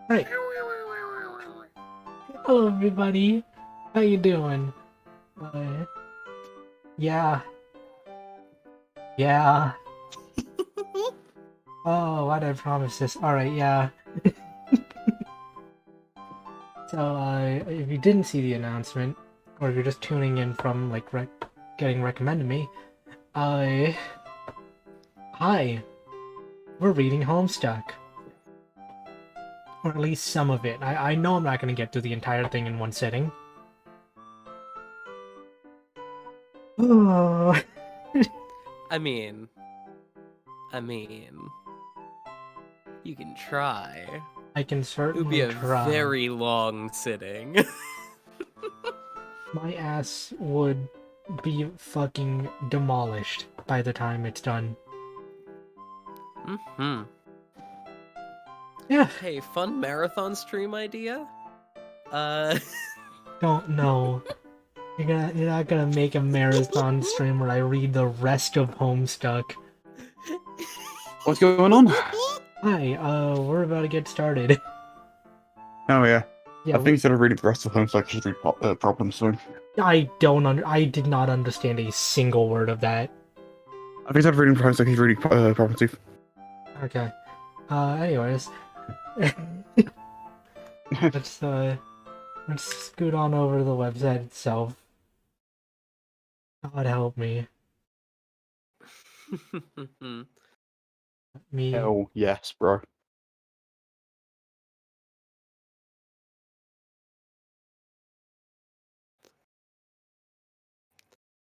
Hey, hello everybody. How you doing? Uh, yeah, yeah. Oh, why'd I promise this? Alright, yeah. So, if you didn't see the announcement, or if you're just tuning in from, like, getting recommended me, uh, hi, we're reading Homestuck. Or at least some of it. I know I'm not gonna get through the entire thing in one sitting. Oh, I mean, I mean, you can try. I can It would be certainly a try. very long sitting. My ass would be fucking demolished by the time it's done. Mm-hmm. Yeah, Hey, fun marathon stream idea? Uh, don't know. You're not gonna make a marathon stream where I read the rest of Homestuck. What's going on? Hi, we're about to get started. Oh yeah, Yeah, I think instead of reading the rest of the homestuck, just read problems. So I did not understand a single word of that. I think instead of reading homestuck, he's reading problems too. Okay. Anyways. let's, uh, let's scoot on over to the website itself. God help me. Me. Hell yes, bro.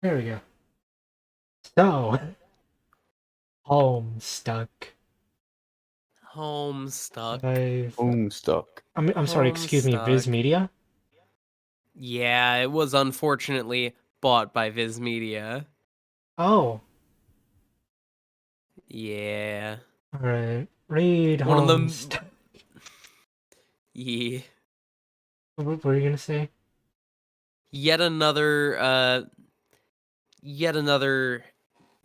There we go. So, Homestuck. Homestuck. Homestuck. I'm sorry, excuse me, Viz Homestuck. Media? Yeah, it was unfortunately bought by Viz Media. Oh, Yeah. alright. Read One of Homestuck. them. Yeah. What were you gonna say? Yet another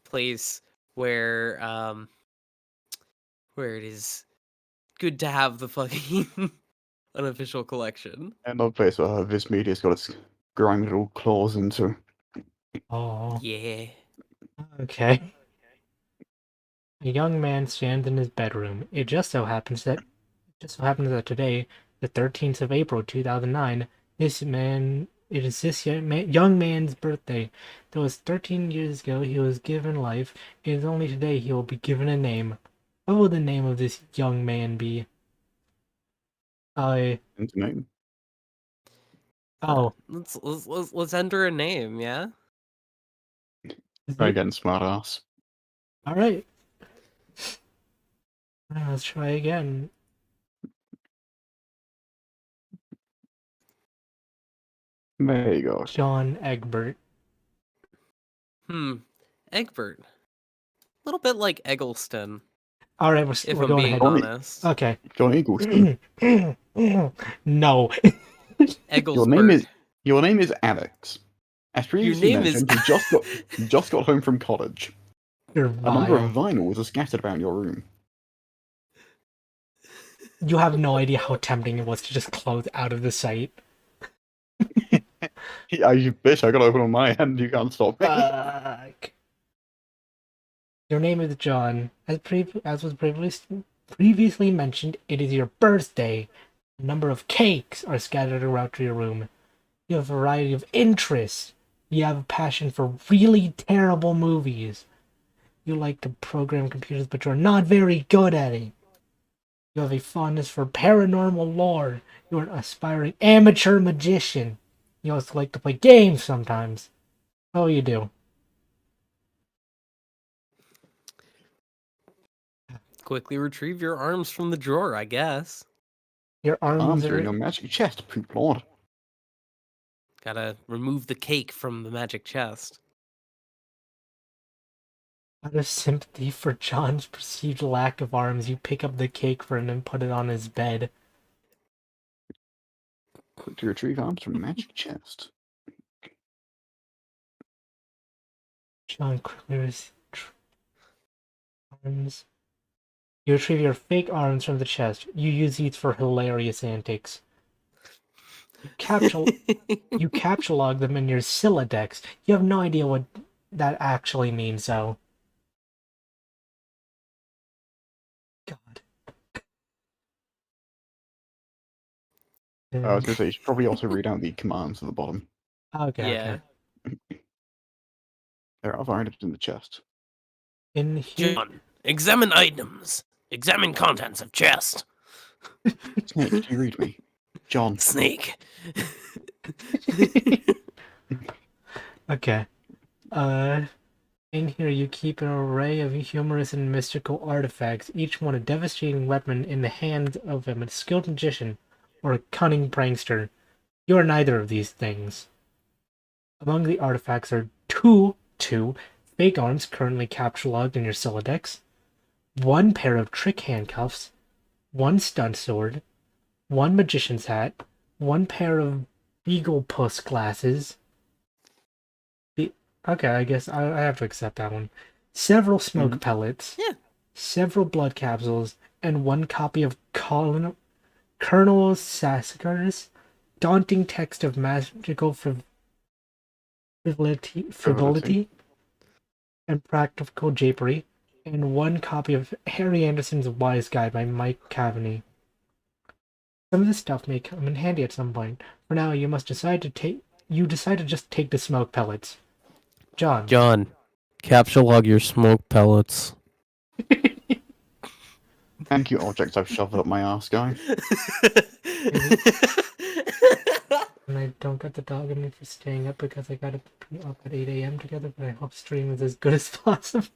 place where it is good to have the fucking unofficial collection. Another place where this media's got its grimy little claws into. Oh, Yeah. okay. A young man stands in his bedroom. It just so happens that today, the 13th of April, 2009, it is this young man's birthday. Though it's 13 years ago he was given life, it is only today he will be given a name. What will the name of this young man be? I Into name. oh, Let's enter a name, yeah? is it? Again, smart ass. All right. Let's try again. There you go. John Egbert. Egbert. A little bit like Eggleston, All right, if we're I'm going being ahead. honest. Okay. John Eagleston. No. Egglesbert. Your name is Alex. As Your previously name is mentioned, you just got home from college. You're A number of vile. vinyls are scattered about your room. You have no idea how tempting it was to just close out of the site. Yeah, you bitch! I got open on my end. You can't stop me. Fuck. Your name is John. As was previously mentioned, it is your birthday. A number of cakes are scattered around your room. You have a variety of interests. You have a passion for really terrible movies. You like to program computers, but you're not very good at it. You have a fondness for paranormal lore. You're an aspiring amateur magician. You also like to play games sometimes. Oh, you do. Quickly retrieve your arms from the drawer, I guess. Your arms Arms are in are. your magic chest, poop lord. Gotta remove the cake from the magic chest. Out of sympathy for John's perceived lack of arms, you pick up the cake for him and put it on his bed. Quick to retrieve arms from magic chest. John quickly receives arms. You retrieve your fake arms from the chest. You use these for hilarious antics. You captchalogue them in your Siladex. You have no idea what that actually means, though. God. I was going to say, you should probably also read out the commands at the bottom. Okay, Yeah. okay. There are items in the chest. In here, John, examine items. Examine contents of chest. Snake, do you read me? John. Snake. okay. In here you keep an array of humorous and mystical artifacts, each one a devastating weapon in the hands of a skilled magician or a cunning prankster. You are neither of these things. Among the artifacts are two fake arms currently captured in your Siladex, one pair of trick handcuffs, one stunt sword, one magician's hat, one pair of beagle puss glasses. Okay, I guess I have to accept that one. Several smoke pellets, Yeah. several blood capsules, and one copy of Colonel Sassacre's daunting text of magical frivolity and practical japery, and one copy of Harry Anderson's Wise Guide by Mike Cavaney. Some of this stuff may come in handy at some point. For now, you decide to just take the smoke pellets. John, capture your smoke pellets. Thank you, objects I've shoved up my ass, guy. And I don't get the dog in me for staying up because I gotta be up at 8 a.m. together, but I hope stream is as good as possible.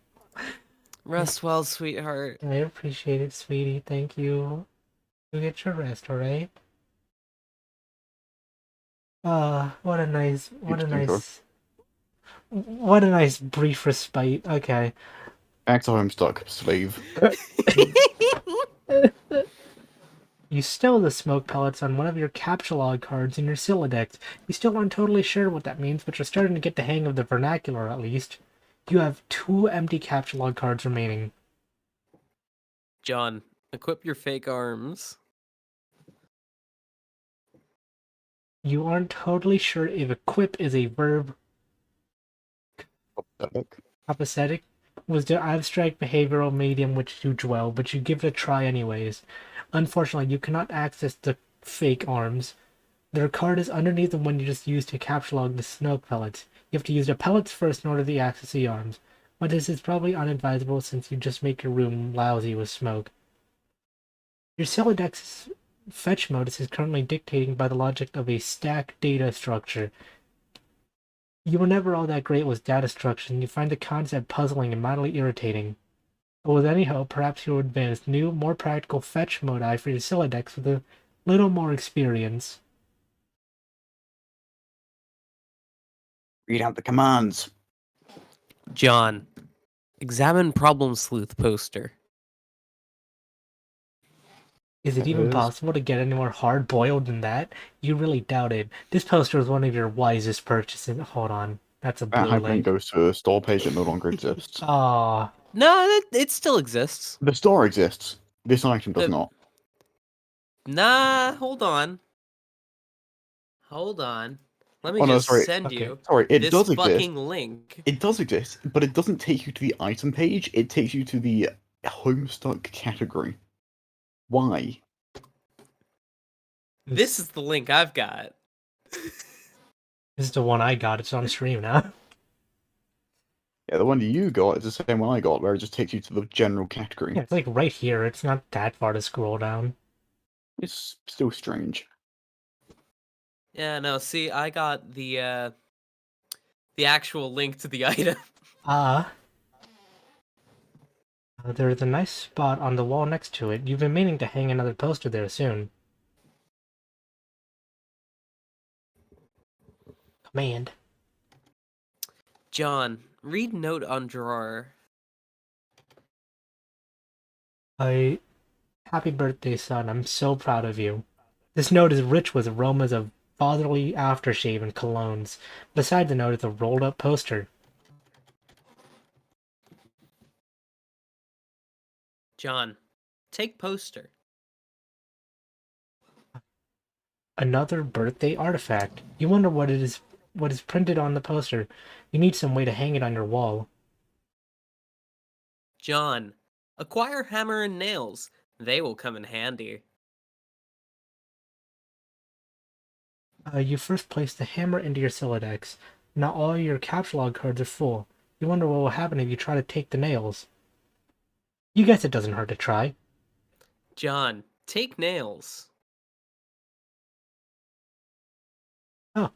Rest well, sweetheart. I appreciate it, sweetie. Thank you. You get your rest, alright? What a nice brief respite. Okay. Back to homestuck, slave. You stole the smoke pellets on one of your captchalogue cards in your Siladex. You still aren't totally sure what that means, but you're starting to get the hang of the vernacular at least. You have 2 empty captchalogue cards remaining. John, equip your fake arms. You aren't totally sure if equip is a verb. Apathetic was the abstract behavioral medium which you dwell, but you give it a try anyways. Unfortunately, you cannot access the fake arms. Their card is underneath the one you just used to captchalogue the smoke pellets. You have to use the pellets first in order to access the arms. But this is probably unadvisable since you just make your room lousy with smoke. Your Silodex's fetch modus is currently dictated by the logic of a stack data structure. You were never all that great with data structure, and you find the concept puzzling and mildly irritating. But with any hope, perhaps you'll advance new, more practical fetch modi for your Siladex with a little more experience. Read out the commands. John, examine problem sleuth poster. Is it even Yes. possible to get any more hard-boiled than that? You really doubt it. This poster is one of your wisest purchases. Hold on. That's a That blue hyperlink link. goes to a store page that no longer exists. Aw. No, it still exists. The store exists. This item does The- not. Nah, hold on. Hold on. Let me Oh, no, just sorry. send Okay. you Sorry, it this does exist. fucking link. It does exist, but it doesn't take you to the item page. It takes you to the homestuck category. Why? This is the link I've got. This is the one I got. It's on stream now. Yeah, the one you got is the same one I got, where it just takes you to the general category. Yeah, it's like right here. It's not that far to scroll down. It's still strange. Yeah, no, see, I got the actual link to the item. There's a nice spot on the wall next to it. You've been meaning to hang another poster there soon. Command. John, read note on drawer. Happy birthday, son. I'm so proud of you. This note is rich with aromas of fatherly aftershave and colognes. Beside the note is a rolled up poster. John, take poster. Another birthday artifact. You wonder what is printed on the poster. You need some way to hang it on your wall. John, acquire hammer and nails. They will come in handy. You first place the hammer into your Silodex. Now all your capture log cards are full. You wonder what will happen if you try to take the nails. You guess it doesn't hurt to try. John, take nails. Oh.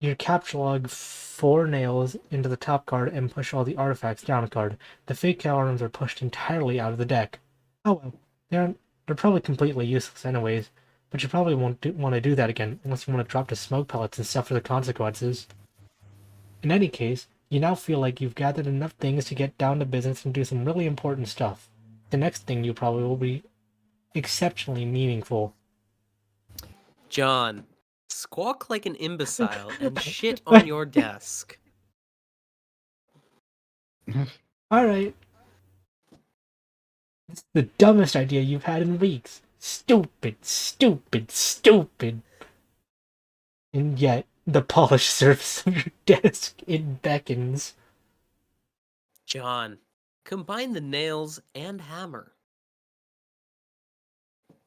You capture log 4 nails into the top card and push all the artifacts down a card. The fake items are pushed entirely out of the deck. Oh well, they're probably completely useless anyways, but you probably won't want to do that again unless you want to drop the smoke pellets and suffer the consequences. In any case, you now feel like you've gathered enough things to get down to business and do some really important stuff. The next thing you probably will be exceptionally meaningful. John, squawk like an imbecile and shit on your desk. Alright. It's the dumbest idea you've had in weeks. Stupid, stupid, stupid. And yet, the polished surface of your desk, it beckons. John, combine the nails and hammer.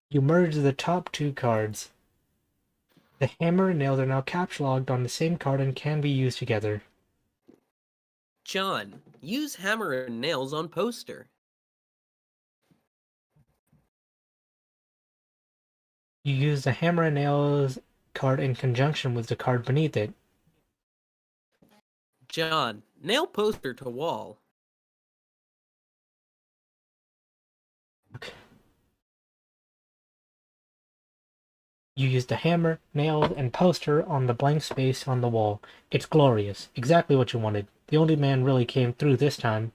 You merge the top 2 cards. The hammer and nails are now capture logged on the same card and can be used together. John, use hammer and nails on poster. You use the hammer and nails card in conjunction with the card beneath it. John, nail poster to wall. Okay. You use the hammer, nails, and poster on the blank space on the wall. It's glorious. Exactly what you wanted. The only man really came through this time.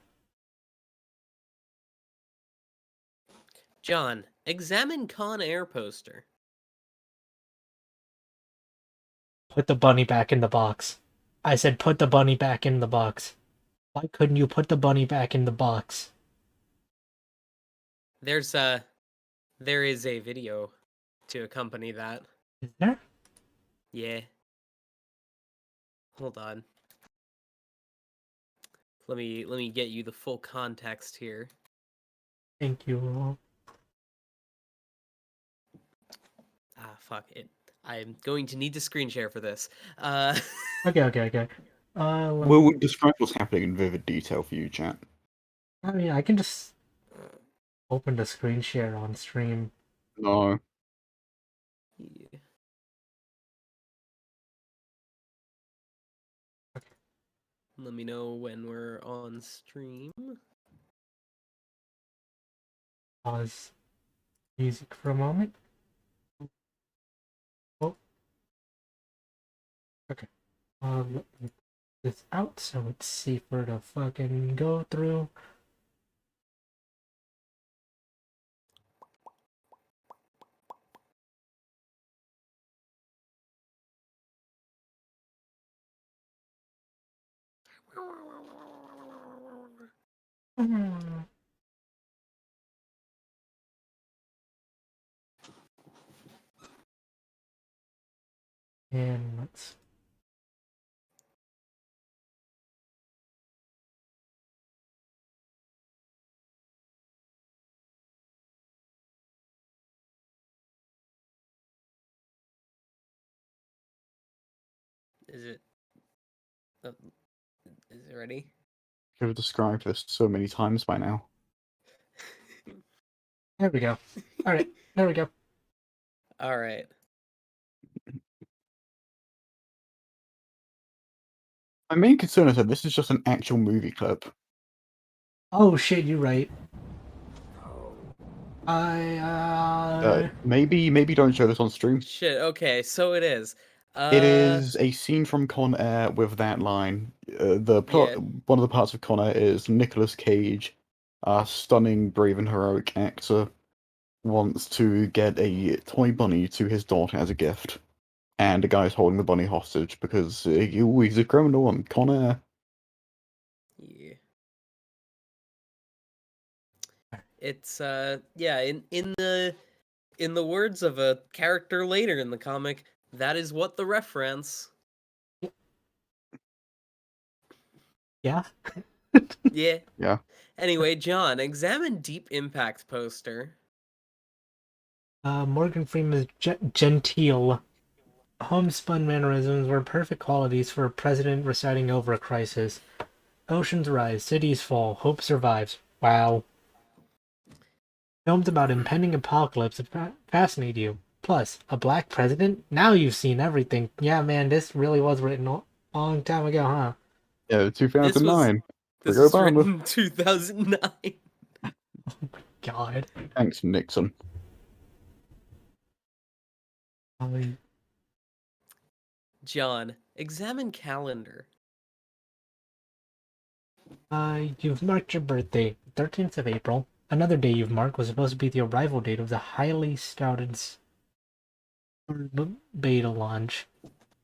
John, examine Con Air poster. Put the bunny back in the box. I said put the bunny back in the box. Why couldn't you put the bunny back in the box? There is a video to accompany that. Is there? Yeah. Hold on. Let me get you the full context here. Thank you. Ah, fuck it. I'm going to need to screen share for this. Okay. We'll describe what's happening in vivid detail for you, chat. I mean, I can just open the screen share on stream. No. Yeah. Let me know when we're on stream. Pause music for a moment. Oh. Okay. Let me get this out so it's safer to fucking go through. And let's. Is it? Is it ready? I've described this so many times by now. There we go. All right, there we go. All right. My main concern is that this is just an actual movie clip. Oh shit, you're right. I Maybe don't show this on stream. Shit. Okay, so it is. It is a scene from Con Air with that line. Yeah. One of the parts of Con Air is Nicolas Cage, a stunning, brave, and heroic actor, wants to get a toy bunny to his daughter as a gift, and the guy's holding the bunny hostage because he's a criminal on Con Air. Yeah. It's yeah, in the words of a character later in the comic, that is what the reference. Yeah. Yeah. Yeah. Anyway, John, examine Deep Impact poster. Morgan Freeman's genteel, homespun mannerisms were perfect qualities for a president reciting over a crisis. Oceans rise, cities fall, hope survives. Wow. Films about impending apocalypse that fascinate you. Plus, a black president? Now you've seen everything. Yeah, man, this really was written a long time ago, huh? Yeah, This 2009. this Free was Obama. written in 2009. God. Thanks, Nixon. Um, John, examine calendar. you've marked your birthday, 13th of April. Another day you've marked was supposed to be the arrival date of the highly scouted beta launch.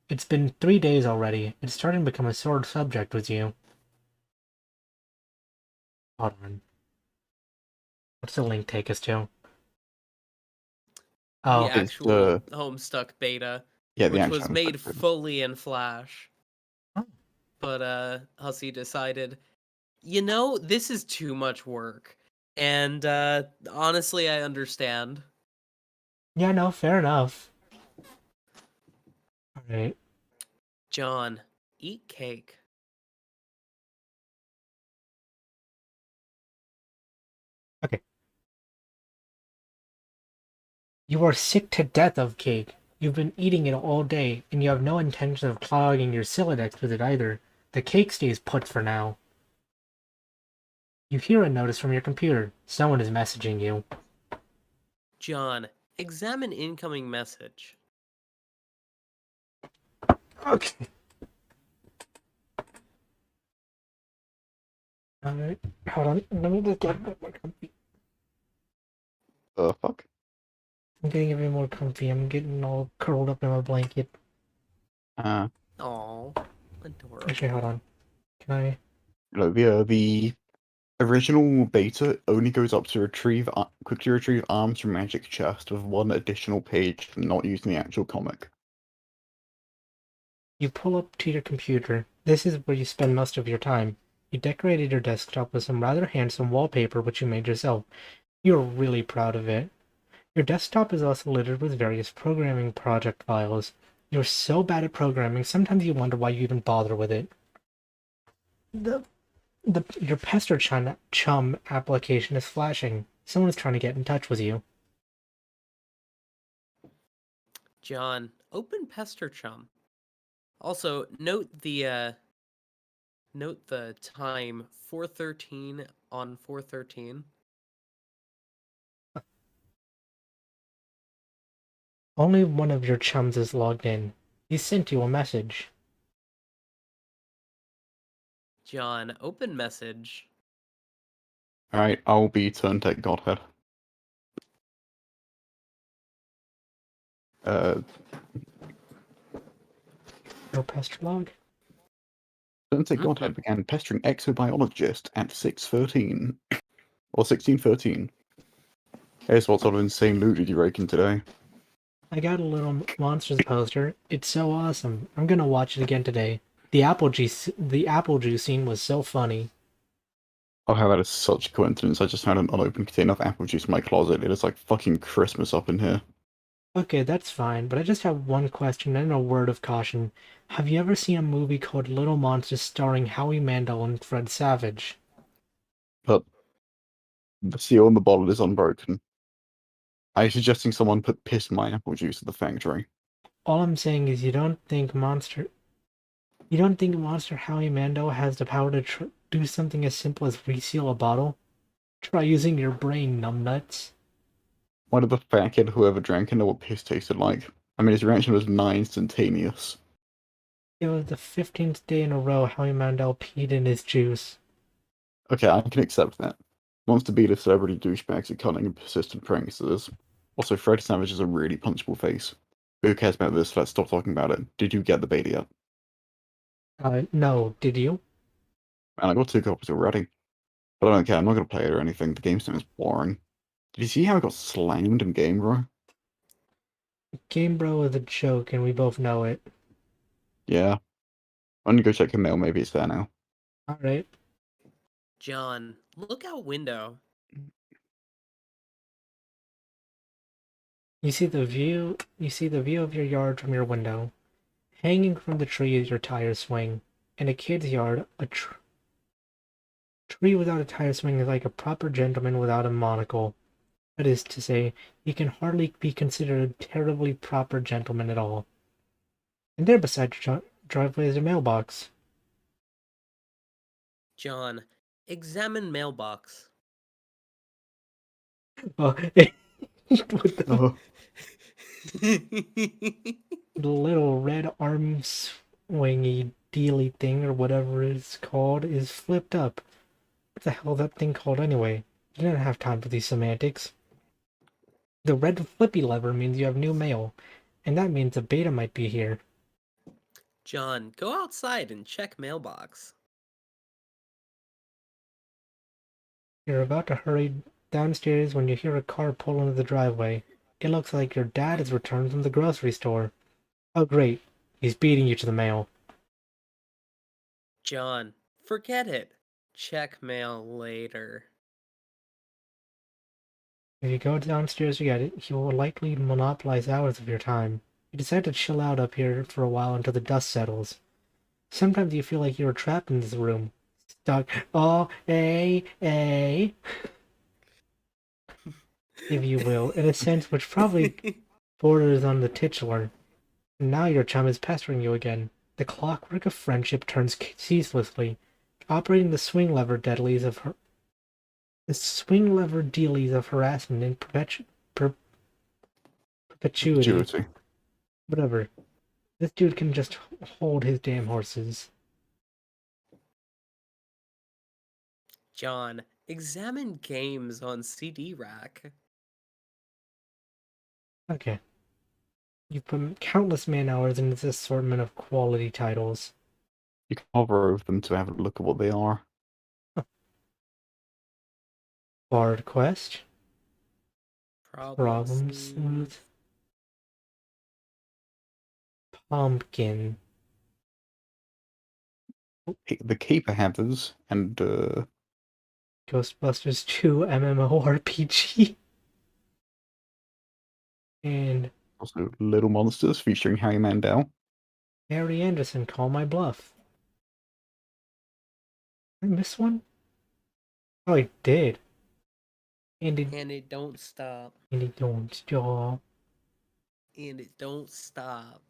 It's been 3 days already. It's starting to become a sore subject with you. Hold on. What's the link take us to? The Oh, It's actual Homestuck beta, yeah, the which actual was made Homestuck beta. fully in Flash. Oh. But Hussey decided, you know, this is too much work. And honestly, I understand. yeah, no, fair enough. Alright. John, eat cake. Okay. You are sick to death of cake. You've been eating it all day, and you have no intention of clogging your Silodex with it either. The cake stays put for now. You hear a notice from your computer. Someone is messaging you. John, examine incoming message. Okay. Alright, hold on. Let me just get a bit more comfy. Fuck. I'm getting a bit more comfy. I'm getting all curled up in my blanket. Aw, adorable. Actually, hold on. Can I? The original beta only goes up to quickly retrieve arms from Magic Chest with one additional page not using the actual comic. You pull up to your computer. This is where you spend most of your time. You decorated your desktop with some rather handsome wallpaper which you made yourself. You're really proud of it. Your desktop is also littered with various programming project files. You're so bad at programming, sometimes you wonder why you even bother with it. Your Pester Chum application is flashing. Someone is trying to get in touch with you. John, open Pester Chum. Also, note the time 4:13 on 4:13. Only one of your chums is logged in. He sent you a message. John, open message. Alright, I'll be Turntech Godhead. No pester log? Turntech Hmm? Godhead began pestering exobiologist at 6:13. Or 16:13. Here's what sort of insane loot did you rake in today? I got a little monsters poster. It's so awesome. I'm gonna watch it again today. The apple juice scene was so funny. Oh, how that is such a coincidence. I just found an unopened container of apple juice in my closet. It is like fucking Christmas up in here. Okay, that's fine, but I just have one question and a word of caution. Have you ever seen a movie called Little Monsters starring Howie Mandel and Fred Savage? But the seal on the bottle is unbroken. Are you suggesting someone put piss in my apple juice at the factory? All I'm saying is you don't think Monster Howie Mandel has the power to do something as simple as reseal a bottle? Try using your brain, numbnuts. Why did the fat kid whoever drank it know what piss tasted like? I mean, his reaction was nigh instantaneous. It was the 15th day in a row Howie Mandel peed in his juice. Okay, I can accept that. Wants to be the celebrity douchebags at cunning and persistent pranksters. Also, Fred Savage is a really punchable face. Who cares about this? Let's stop talking about it. Did you get the beta yet? No, did you? Man, I got 2 copies already. But I don't care. I'm not gonna play it or anything. The game system is boring. Did you see how it got slammed in Game Bro? Game Bro is a joke, and we both know it. Yeah. I'm gonna go check your mail. Maybe it's there now. All right. John, look out window. You see the view. You see the view of your yard from your window. Hanging from the tree is your tire swing. In a kid's yard, a tree without a tire swing is like a proper gentleman without a monocle. That is to say, he can hardly be considered a terribly proper gentleman at all. And there beside your driveway is a mailbox. John, examine mailbox. Oh, with Oh, the little red arm swingy dealy thing or whatever it's called is flipped up. What the hell is that thing called anyway? You don't have time for these semantics. The red flippy lever means you have new mail, and that means a beta might be here. John, go outside and check mailbox. You're about to hurry downstairs when you hear a car pull into the driveway. It looks like your dad has returned from the grocery store. Oh great, he's beating you to the mail. John, forget it. Check mail later. If you go downstairs to get it, he will likely monopolize hours of your time. You decide to chill out up here for a while until the dust settles. Sometimes you feel like you are trapped in this room. Stuck. Oh, if you will, in a sense which probably borders on the titular. Now your chum is pestering you again. The clockwork of friendship turns ceaselessly, operating the swing lever deadlies of harassment in perpetuity. perpetuity. Whatever. This dude can just hold his damn horses. John, examine games on CD rack. Okay. You've put countless man hours into this assortment of quality titles. You can hover over them to have a look at what they are. Bard Quest, Problem Problem Smooth. Smooth, Pumpkin, The Keeper Havers and Ghostbusters 2 MMORPG, and also Little Monsters featuring Harry Mandel. Harry Anderson, Call My Bluff. Did I miss one? Oh, I did. And it don't stop. it don't stop. And it don't stop.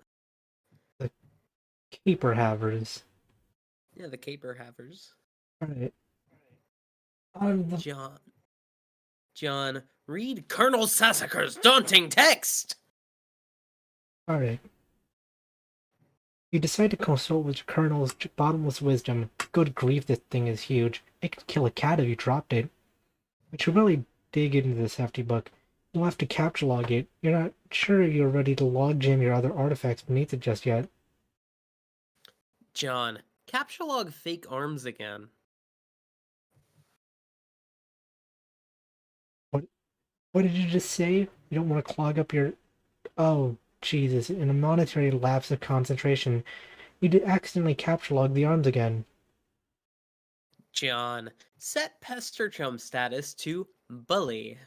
Keeper Havers. Yeah, the caper havers. Alright. John, read Colonel Sassacre's daunting text. Alright. You decide to consult with your Colonel's bottomless wisdom. Good grief, this thing is huge. It could kill a cat if you dropped it. But you really dig into this hefty book. You'll have to capture log it. You're not sure you're ready to log jam your other artifacts beneath it just yet. John, capture log fake arms again. What did you just say? You don't want to clog up your... Oh, Jesus. In a momentary lapse of concentration, you did accidentally capture log the arms again. John, set Pester Chum status to bully.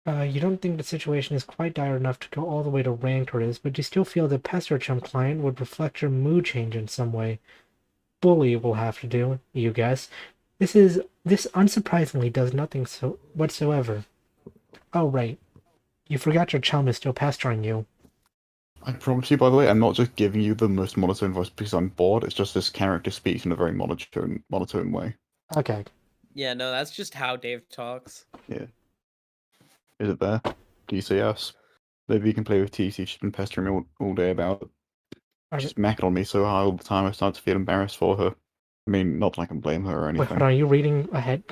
You don't think the situation is quite dire enough to go all the way to rancorous, but you still feel the Pester Chum client would reflect your mood change in some way. Bully will have to do, you guess. This unsurprisingly does nothing whatsoever. Oh, right. You forgot your chum is still pestering you. I promise you, by the way, I'm not just giving you the most monotone voice because I'm bored. It's just this character speaks in a very monotone way. Okay. Yeah, no, that's just how Dave talks. Yeah. Is it there? Do you say yes? Maybe you can play with TC. She's been pestering me all day about it. She's macking on me so hard all the time I start to feel embarrassed for her. I mean, not that I can blame her or anything. Wait, hold on, are you reading ahead?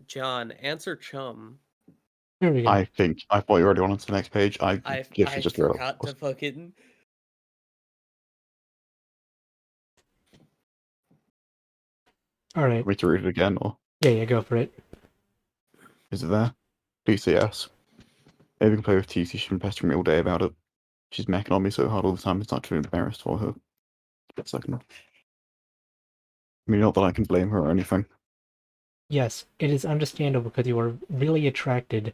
John, answer Chum. There we go. I thought you were already on to the next page. I I literally just read forgot to fucking... Alright. Want me to read it again, or Yeah, go for it. is it there? Please say yes. Maybe we can play with TC. She's been pestering me all day about it. She's macking on me so hard all the time, it's not too embarrassed for her. Get a second. I mean, not that I can blame her or anything. Yes, it is understandable because you are really attractive.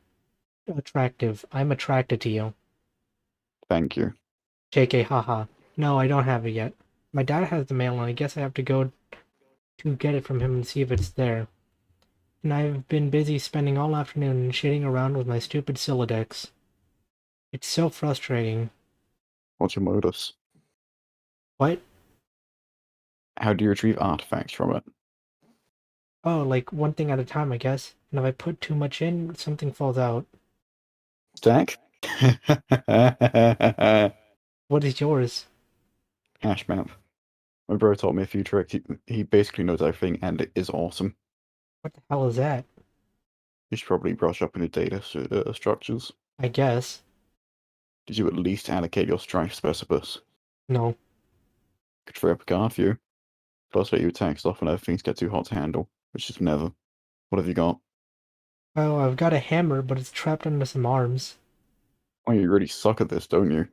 I'm attracted to you. Thank you. JK, haha. No, I don't have it yet. My dad has the mail and I guess I have to go to get it from him and see if it's there. And I've been busy spending all afternoon shitting around with my stupid Sylladex. It's so frustrating. What's your modus? What? How do you retrieve artifacts from it? Oh, like one thing at a time, I guess. And if I put too much in, something falls out. Stack? What is yours? Hash map. My bro taught me a few tricks. He basically knows everything, and it is awesome. What the hell is that? You should probably brush up on your data structures. I guess. Did you at least allocate your strife specibus? No. Could free up a card for you. Plus let you attack stuff whenever things get too hot to handle, which is never. What have you got? Oh, I've got a hammer, but it's trapped under some arms. Oh, you really suck at this, don't you?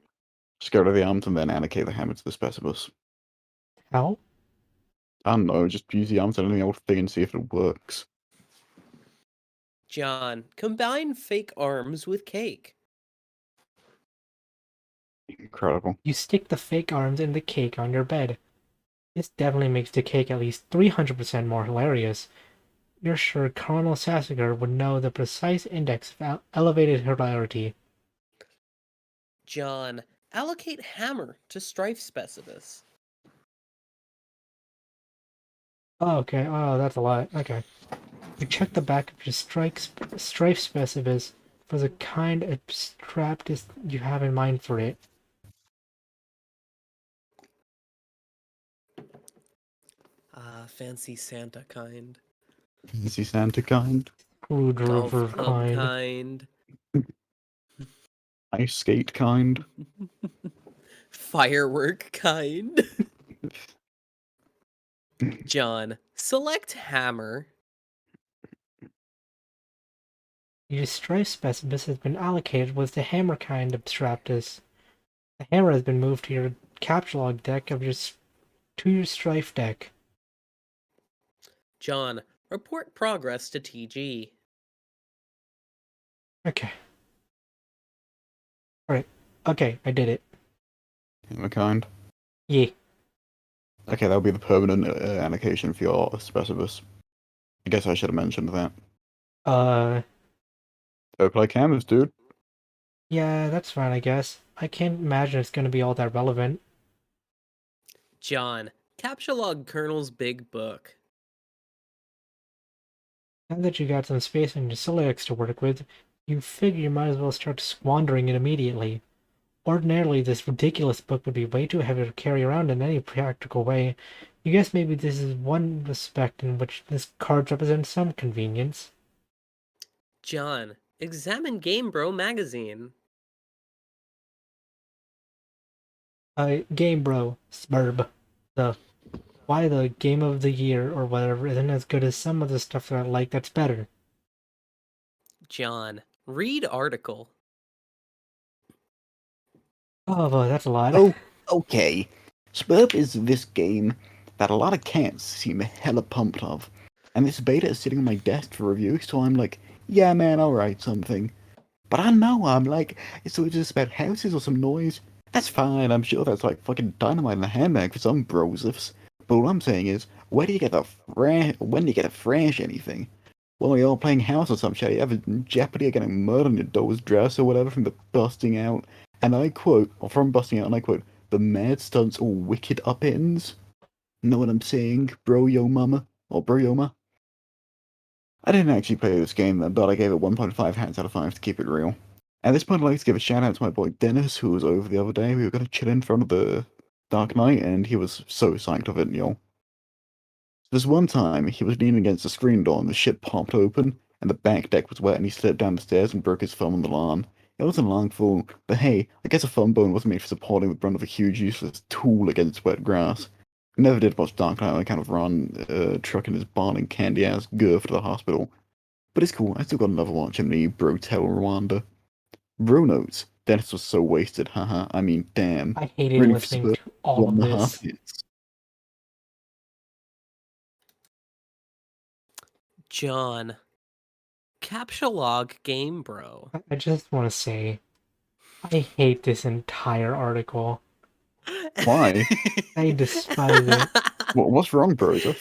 Just get rid of the arms and then allocate the hammer to the specibus. How? I don't know, just use the arms on any old thing and see if it works. John, combine fake arms with cake. Incredible. You stick the fake arms in the cake on your bed. This definitely makes the cake at least 300% more hilarious. You're sure Colonel Sassiger would know the precise index of elevated hilarity. John, allocate hammer to strife specibus. Oh, okay. Oh, that's a lot. Okay. You check the back of your strife specibus for the kind of abstractest you have in mind for it. Fancy Santa kind. Fancy Santa kind. Golf Screwdriver club kind. kind. Ice skate kind. Firework kind. John, select hammer. Your strife specibus has been allocated with the hammer kind abstractus. The hammer has been moved to your capture log deck of your strife deck. John, report progress to TG. Okay. Alright. Okay, I did it. Hammer kind. Yeah. Okay, that'll be the permanent allocation for your specibus. I guess I should have mentioned that. Go play cameras, dude. Yeah, that's fine, I guess. I can't imagine it's gonna be all that relevant. John, capture log Colonel's big book. Now that you got some space on your Silex to work with, you figure you might as well start squandering it immediately. Ordinarily, this ridiculous book would be way too heavy to carry around in any practical way. You guess maybe this is one respect in which this card represents some convenience. John, examine Game Bro magazine. Game Bro, Spurb. Why the Game of the Year or whatever isn't as good as some of the stuff that I like that's better. John, read article. Oh, boy, that's a lot. Oh, okay. Spurp is this game that a lot of cats seem hella pumped of. And this beta is sitting on my desk for review, so I'm like, yeah man, I'll write something. But I know, I'm like, it's always just about houses or some noise. That's fine, I'm sure that's like fucking dynamite in a handbag for some brosifs. But what I'm saying is, when do you get a fresh anything? Well, you're playing house or some shit, you have a jeopardy of getting murdered in your door's dress or whatever from the busting out. And I quote, or from busting out, and I quote, the mad stunts or wicked up-ends. Know what I'm saying, bro yo mama? Or bro yo ma? I didn't actually play this game, but I gave it 1.5 hands out of 5 to keep it real. At this point, I'd like to give a shout out to my boy Dennis, who was over the other day. We were going to chill in front of the Dark Knight, and he was so psyched of it, yo. This one time, he was leaning against the screen door, and the shit popped open, and the back deck was wet, and he slipped down the stairs and broke his thumb on the lawn. It wasn't long fool, but hey, I guess a thumb bone wasn't made for supporting the brunt of a huge useless tool against wet grass. Never did watch Dark Knight. I kind of run trucking his barn and candy ass Gurf to the hospital. But it's cool. I still got another watch in me, Brotel Rwanda. Bro notes. Dennis was so wasted, haha. I mean, damn. I hated Really listening for to all of 1.5 this. hits. John. Captcha log game, bro. I just want to say, I hate this entire article. Why? I despise it. What's wrong, Broseph?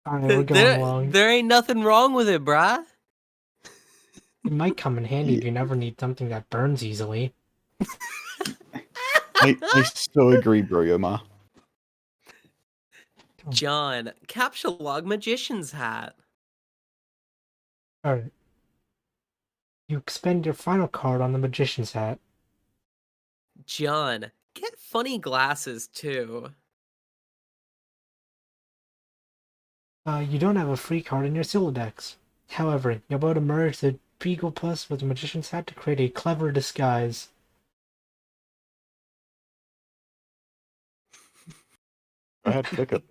Alright, we're going long. There ain't nothing wrong with it, brah. It might come in handy if you never need something that burns easily. I so agree, bro, ma. John, captcha log magician's hat. Alright. You expend your final card on the magician's hat. John, get funny glasses too. You don't have a free card in your Silodex. However, you're able to merge the Beagle Plus with the magician's hat to create a clever disguise. Go ahead, click it.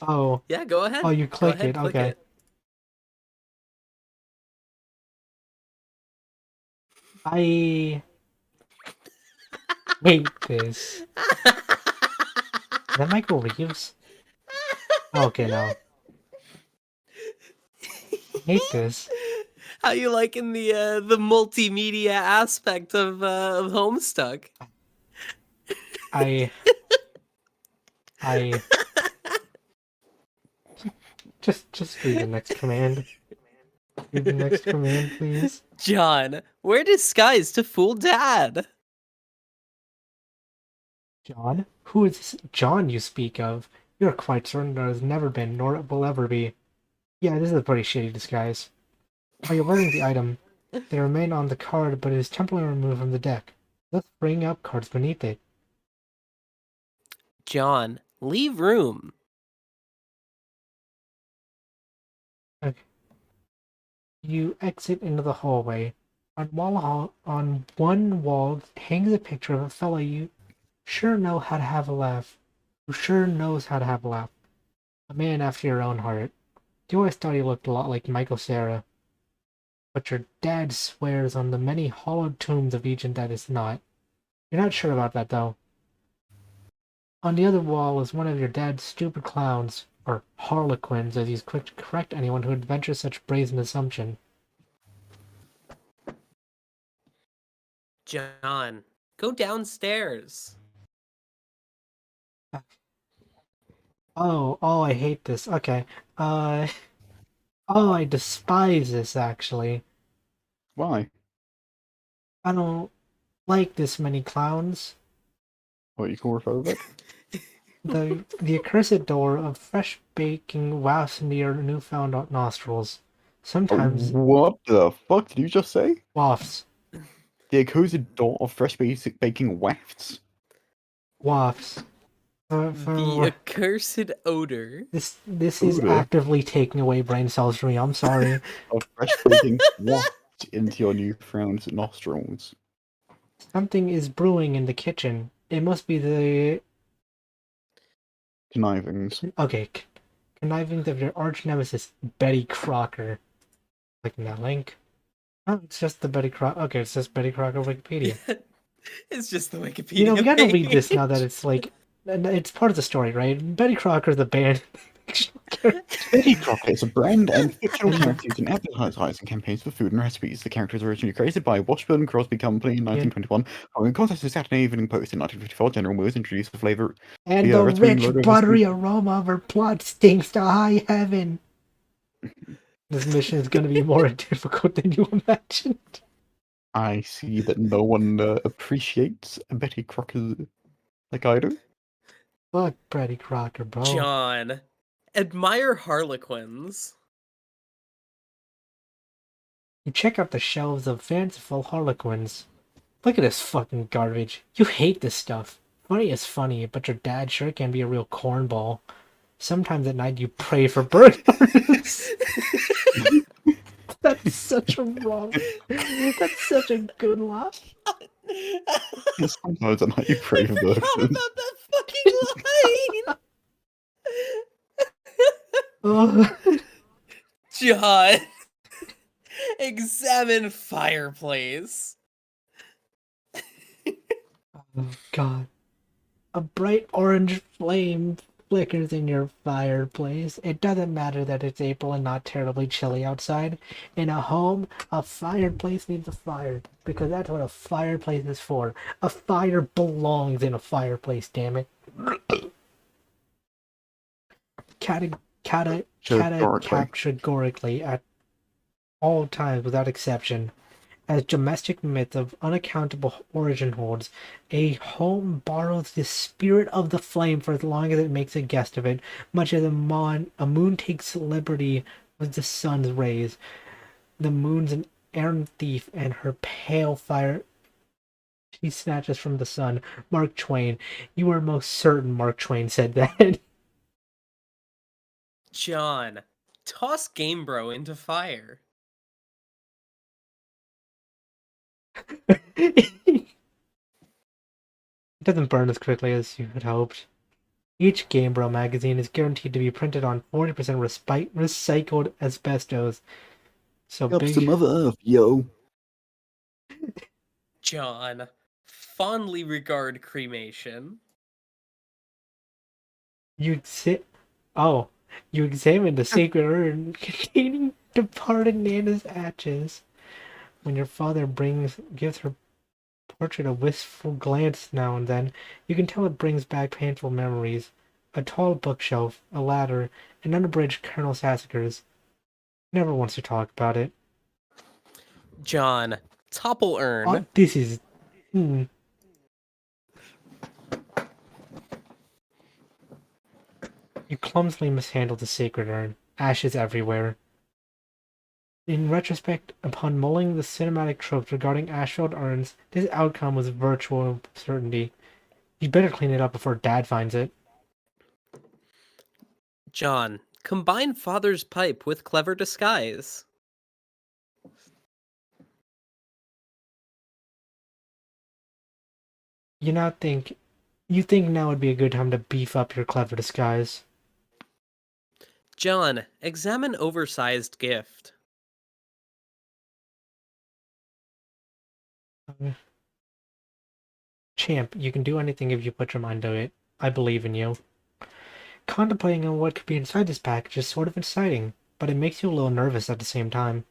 Oh. Yeah, go ahead. Oh, you Go clicked ahead, it. click Okay. it. I hate this. Is that Michael Reeves? Okay, no. I hate this. How you liking the multimedia aspect of Homestuck? I just read the next command. Read the next command, please. John, wear disguise to fool Dad. John? Who is this John you speak of? You're quite certain there has never been, nor will ever be. Yeah, this is a pretty shitty disguise. Are you wearing the item? They remain on the card, but it is temporarily removed from the deck. Let's bring up cards beneath it. John, leave room. Okay. You exit into the hallway. On one wall hangs a picture of a fella you sure know how to have a laugh. Who sure knows how to have a laugh. A man after your own heart. You always thought he looked a lot like Michael Cera. But your dad swears on the many hollowed tombs of each and that is not. You're not sure about that, though. On the other wall is one of your dad's stupid clowns, or harlequins, as he's quick to correct anyone who would venture such brazen assumption. John, go downstairs. Oh, I hate this. Okay. Oh, I despise this, actually. Why? I don't like this many clowns. What, you claustrophobic? The accursed door of fresh baking wafts into your newfound nostrils. Sometimes What the fuck did you just say? wafts. The accursed door of fresh baking wafts? Wafts. The accursed odor. This is Odor. actively taking away brain cells from me. I'm sorry. Of fresh baking waft into your newfound nostrils. Something is brewing in the kitchen. It must be the Connivings. okay connivings of your arch nemesis Betty Crocker. Clicking that link. Oh, it's just the Betty Crocker. Okay, it's just Betty Crocker Wikipedia. It's just the Wikipedia. You know, we gotta page. read this now that it's like it's part of the story, right? Betty Crocker, the band. Betty Crocker is a brand and fictional character used in advertising campaigns for food and recipes. The character was originally created by Washburn Crosby Company in 1921. Following contest with Saturday Evening Post in 1954, General Mills introduced the flavor. And The, the recipe rich, logo was- buttery aroma of her plot stinks to high heaven. This mission is going to be more difficult than you imagined. I see that no one appreciates Betty Crocker like I do. Fuck Betty Crocker, bro. John, admire harlequins. You check out the shelves of fanciful harlequins. Look at this fucking garbage. You hate this stuff. Funny is funny, but your dad sure can be a real cornball. Sometimes at night you pray for burglars. That's such a wrong. That's such a good laugh. Sometimes at night you pray for I forgot burglars. about that fucking line. Oh, John, examine fireplace. oh God. A bright orange flame flickers in your fireplace. It doesn't matter that it's April and not terribly chilly outside. In a home, a fireplace needs a fire because that's what a fireplace is for. A fire belongs in a fireplace, damn it. Categorically. Categorically at all times without exception. As domestic myth of unaccountable origin holds, a home borrows the spirit of the flame for as long as it makes a guest of it, much as a moon takes liberty with the sun's rays. The moon's an errant thief, and her pale fire she snatches from the sun. Mark Twain. You are most certain Mark Twain said that. John, toss Game Bro into fire. It doesn't burn as quickly as you had hoped. Each Game Bro magazine is guaranteed to be printed on 40% recycled asbestos. So Helps the big. Mother Earth, yo. John, fondly regard cremation. You sit. Oh, you examine the sacred urn containing departed Nana's ashes. When your father gives her portrait a wistful glance now and then, you can tell it brings back painful memories. A tall bookshelf, a ladder, and unabridged Colonel Sassacres. Never wants to talk about it. John, topple urn. Oh, this is. Hmm. You clumsily mishandled the sacred urn. Ashes everywhere. In retrospect, upon mulling the cinematic tropes regarding ash-filled urns, this outcome was virtual certainty. You'd better clean it up before Dad finds it. John, combine father's pipe with clever disguise. You think now would be a good time to beef up your clever disguise. John, examine oversized gift. Champ, you can do anything if you put your mind to it. I believe in you. Contemplating on what could be inside this package is sort of exciting, but it makes you a little nervous at the same time.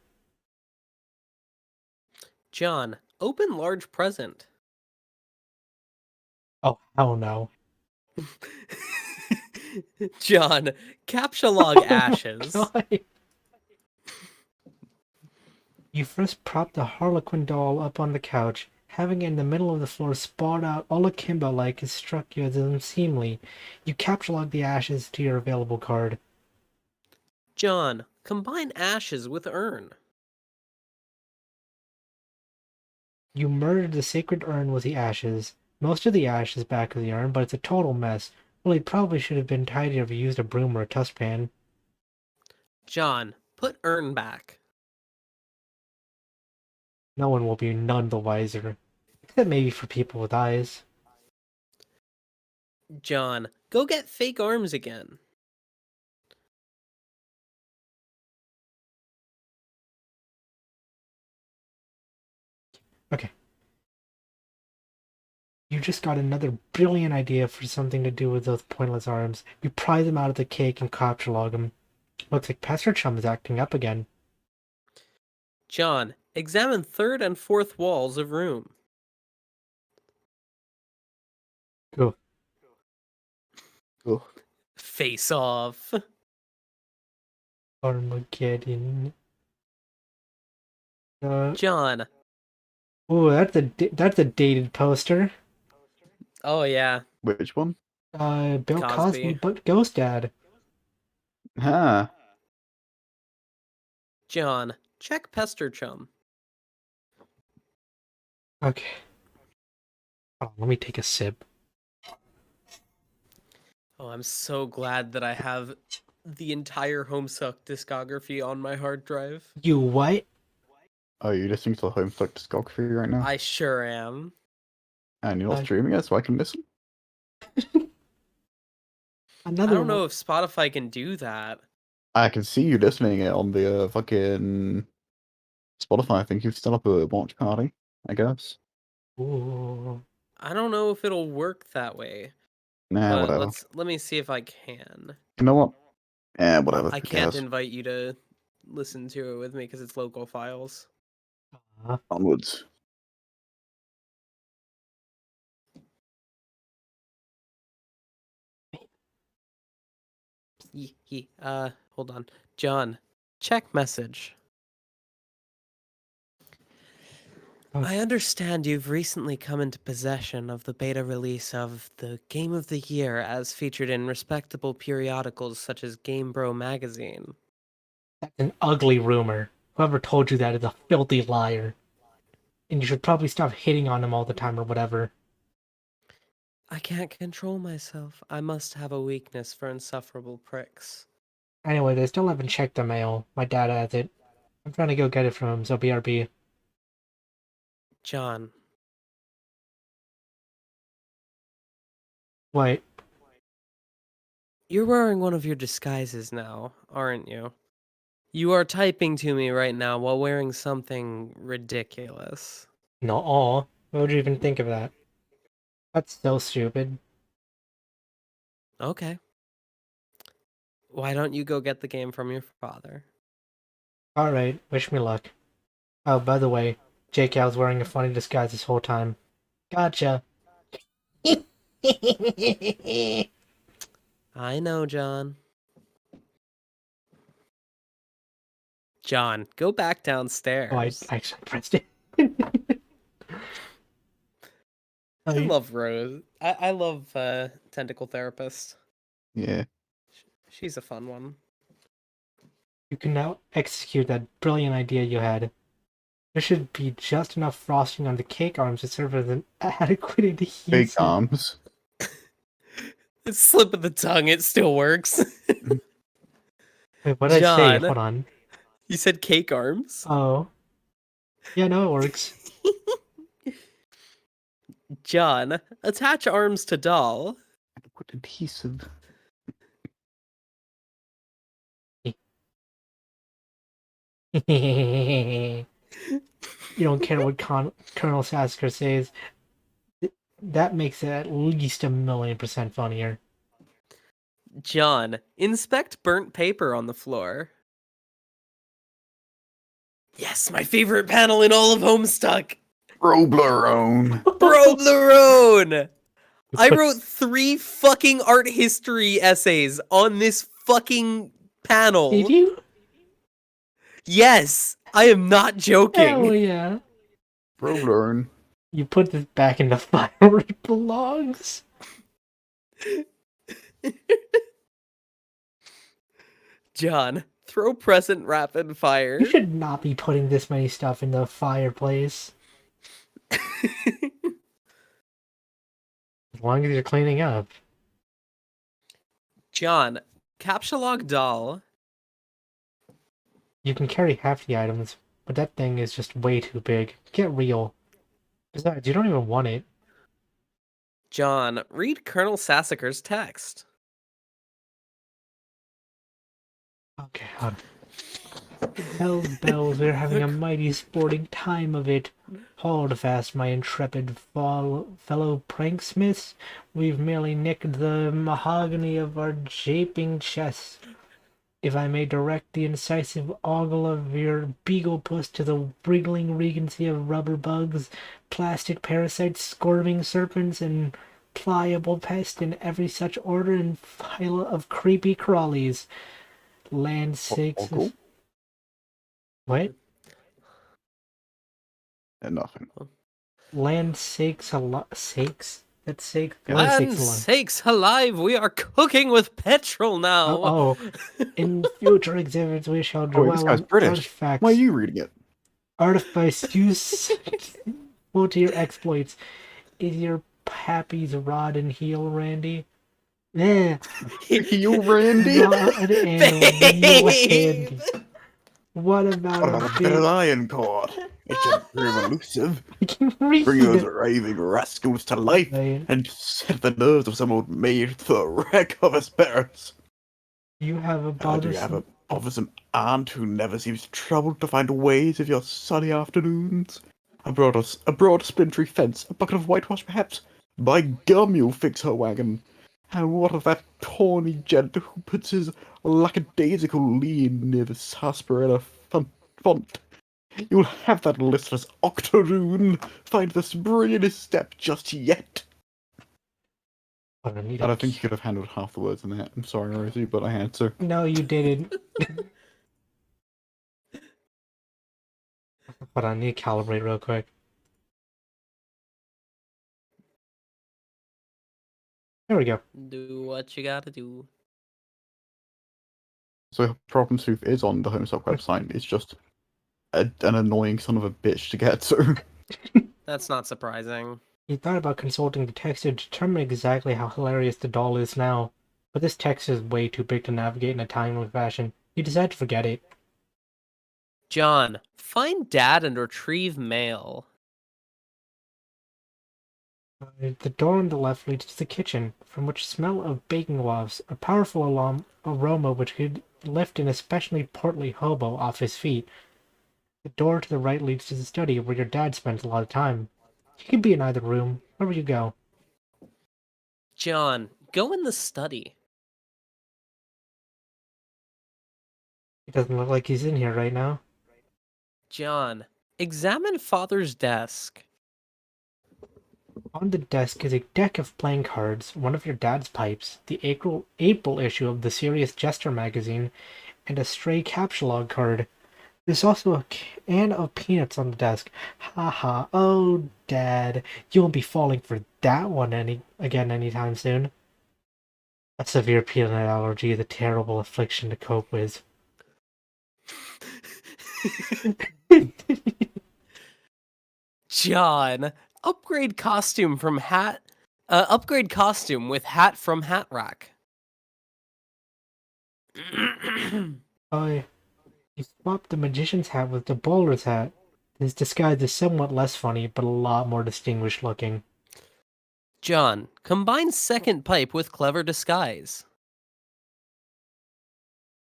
John, open large present. Oh, hell no. John, captcha ashes. Oh my God. You first prop the Harlequin doll up on the couch, having it in the middle of the floor sprawled out all akimbo-like has struck you as unseemly. You capture log the ashes to your available card. John, combine ashes with urn. You murdered the sacred urn with the ashes. Most of the ash is back of the urn, but it's a total mess. Well, it probably should have been tidier if you used a broom or a dustpan. John, put urn back. No one will be none the wiser. Except maybe for people with eyes. John, go get fake arms again. Okay. You just got another brilliant idea for something to do with those pointless arms. You pry them out of the cake and capture log them. Looks like Pastor Chum is acting up again. John, examine third and fourth walls of room. Go. Oh. Face off. Armageddon. John. Oh, that's a dated poster. Oh yeah. Which one? Bill Cosby. Cosby, but Ghost Dad. Ah. John, check Pester Chum. Okay. Oh, let me take a sip. Oh, I'm so glad that I have the entire Homestuck discography on my hard drive. You what? Are you listening to the Homestuck discography right now? I sure am. And you're not I- streaming it, so I can listen? I don't know if Spotify can do that. I can see you listening it on the fucking Spotify. I think you've set up a watch party, I guess. Ooh. I don't know if it'll work that way, Nah, but whatever. let me see if I can. You know what? Whatever. I Who can't cares? invite you to listen to it with me because it's local files. Onwards. Hold on. John, check message. I understand you've recently come into possession of the beta release of the Game of the Year as featured in respectable periodicals such as Game Bro magazine. That's an ugly rumor. Whoever told you that is a filthy liar. And you should probably stop hitting on him all the time or whatever. I can't control myself. I must have a weakness for insufferable pricks. Anyway, I still haven't checked the mail. My dad has it. I'm trying to go get it from him, so BRB. John, What? you're wearing one of your disguises now, aren't you? You are typing to me right now while wearing something ridiculous. No, aw. Why would you even think of that? That's so stupid. Okay. Why don't you go get the game from your father? Alright, wish me luck. Oh, by the way, JK was wearing a funny disguise this whole time. Gotcha. I know, John. John, go back downstairs. Oh, I actually pressed it. I love Rose. I love Tentacle Therapist. Yeah. She's a fun one. You can now execute that brilliant idea you had. There should be just enough frosting on the cake arms to serve as an adequate adhesive. Big arms. It's slip of the tongue, it still works. Wait, what did I say? John. Hold on. You said cake arms? Oh. Yeah, no, it works. John, attach arms to doll. Adequate adhesive. You don't care what Colonel Sasker says. That makes it at least 1,000,000% funnier. John, inspect burnt paper on the floor. Yes, my favorite panel in all of Homestuck. Roblerone. Roblerone! I wrote 3 fucking art history essays on this fucking panel. Did you? Yes, I am not joking. Hell yeah. Roblerone. You put this back in the fire where it belongs. John, throw present rapid fire. You should not be putting this many stuff in the fireplace. As long as you're cleaning up. John, captcha doll. You can carry half the items, but that thing is just way too big. Get real. Besides, you don't even want it. John, read Colonel Sassacre's text. Okay, hold on. Bells, bells, we're having a mighty sporting time of it. Hold fast, my intrepid fellow pranksmiths. We've merely nicked the mahogany of our japing chests. If I may direct the incisive ogle of your beagle puss to the wriggling regency of rubber bugs, plastic parasites, squirming serpents, and pliable pests in every such order and file of creepy crawlies. Land sakes. Ogle? What? Nothing. Land sakes sakes? That's sake. Yeah. Land sakes alive, we are cooking with petrol now. Oh. In future exhibits, we shall Wait, dwell this guy's on British. artifacts. Why are you reading it? Artifice useful to your exploits. Is your pappy's rod and heel, Randy? Yeah. You, Randy? Rod and heel handy. What about What a about a big... bit of iron cord? It should prove elusive. I can read Bring those it. raving rascals to life Right. and set the nerves of some old maid to the wreck of his parents. You have a Do you have a bothersome aunt who never seems troubled to find ways of your sunny afternoons. A broad splintery fence, a bucket of whitewash perhaps? By gum, you'll fix her wagon. And what of that tawny gent who puts his lackadaisical lean near the sarsaparilla font? You'll have that listless octoroon find the spring in his step just yet. But I need I don't think you could have handled half the words in that. I'm sorry, Rosie, but I had to. No, you didn't. But I need to calibrate real quick. There we go. Do what you gotta do. So Problem Tooth is on the Homestuck website. It's just an annoying son of a bitch to get to. That's not surprising. He thought about consulting the text to determine exactly how hilarious the doll is now, but this text is way too big to navigate in a timely fashion. He decided to forget it. John, find Dad and retrieve mail. The door on the left leads to the kitchen, from which smell of baking wafts, a powerful aroma which could lift an especially portly hobo off his feet. The door to the right leads to the study, where your dad spends a lot of time. He could be in either room, wherever you go. John, go in the study. It doesn't look like he's in here right now. John, examine Father's desk. On the desk is a deck of playing cards, one of your dad's pipes, the April issue of the Serious Jester magazine, and a stray capsulog card. There's also a can of peanuts on the desk. Haha, oh Dad, you won't be falling for that one again anytime soon. A severe peanut allergy is a terrible affliction to cope with. John, upgrade costume with hat from Hat Rack. You swapped the magician's hat with the bowler's hat. His disguise is somewhat less funny, but a lot more distinguished looking. John, combine second pipe with clever disguise.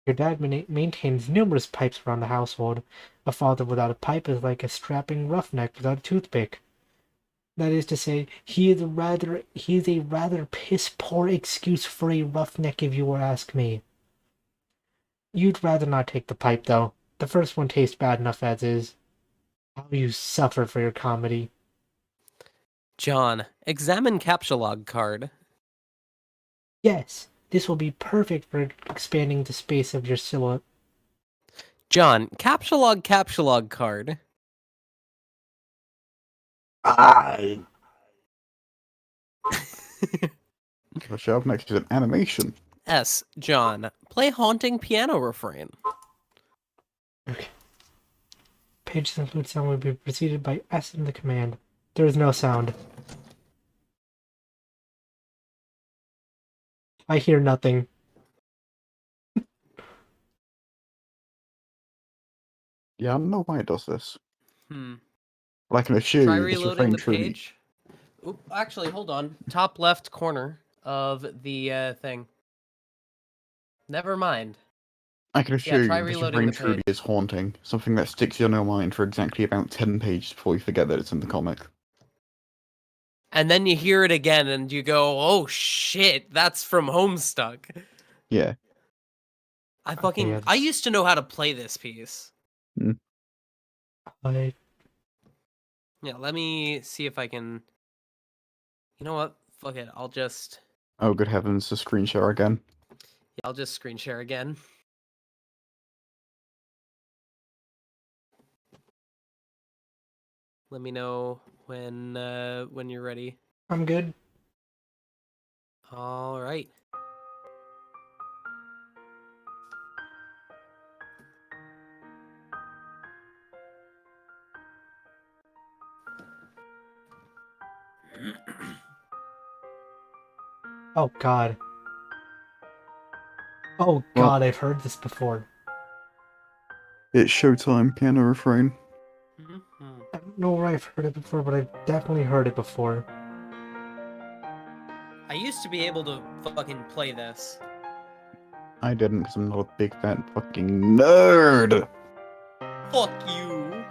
Your dad maintains numerous pipes around the household. A father without a pipe is like a strapping roughneck without a toothpick. That is to say, he is a rather piss-poor excuse for a roughneck if you were to ask me. You'd rather not take the pipe, though. The first one tastes bad enough as is. How you suffer for your comedy. John, examine capsulog card. Yes, this will be perfect for expanding the space of your silhouette. John, capsulog card. What's up next is an animation. S. John, play haunting piano refrain. Okay. Pages include sound will be preceded by S in the command. There is no sound. I hear nothing. Yeah, I don't know why it does this. Hmm. But I can assure Try you this reloading refrain the truly. page. Oop, actually, hold on. Top left corner of the thing. Never mind. I can assure try you this reloading refrain the truly page. is haunting. Something that sticks in your mind for exactly about 10 pages before you forget that it's in the comic. And then you hear it again and you go, oh shit, that's from Homestuck. Yeah. I used to know how to play this piece. I Yeah, let me see if I can... You know what? Fuck it, I'll just Oh, good heavens, the screen share again. screen share again. Let me know when you're ready. I'm good. All right. Oh god. Oh god, I've heard this before. It's showtime, piano refrain. I don't know where I've heard it before, but I've definitely heard it before. I used to be able to fucking play this. I didn't because I'm not a big fat fucking nerd. Fuck you.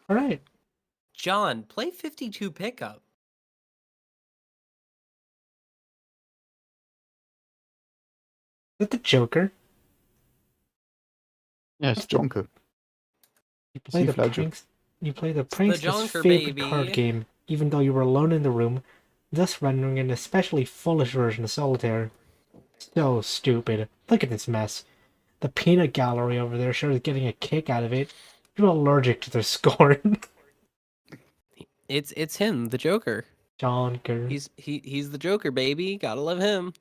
All right. John, play 52 pickup. Is it the Joker? Yes, Jonker. You play the Heath Ledger. pranks. You play the the prankster's Jonker, favorite baby. card game, even though you were alone in the room, thus rendering an especially foolish version of solitaire. So stupid. Look at this mess. The peanut gallery over there sure is getting a kick out of it. You're allergic to their scorn. It's him, the Joker. Jonker. He's the Joker, baby. Gotta love him.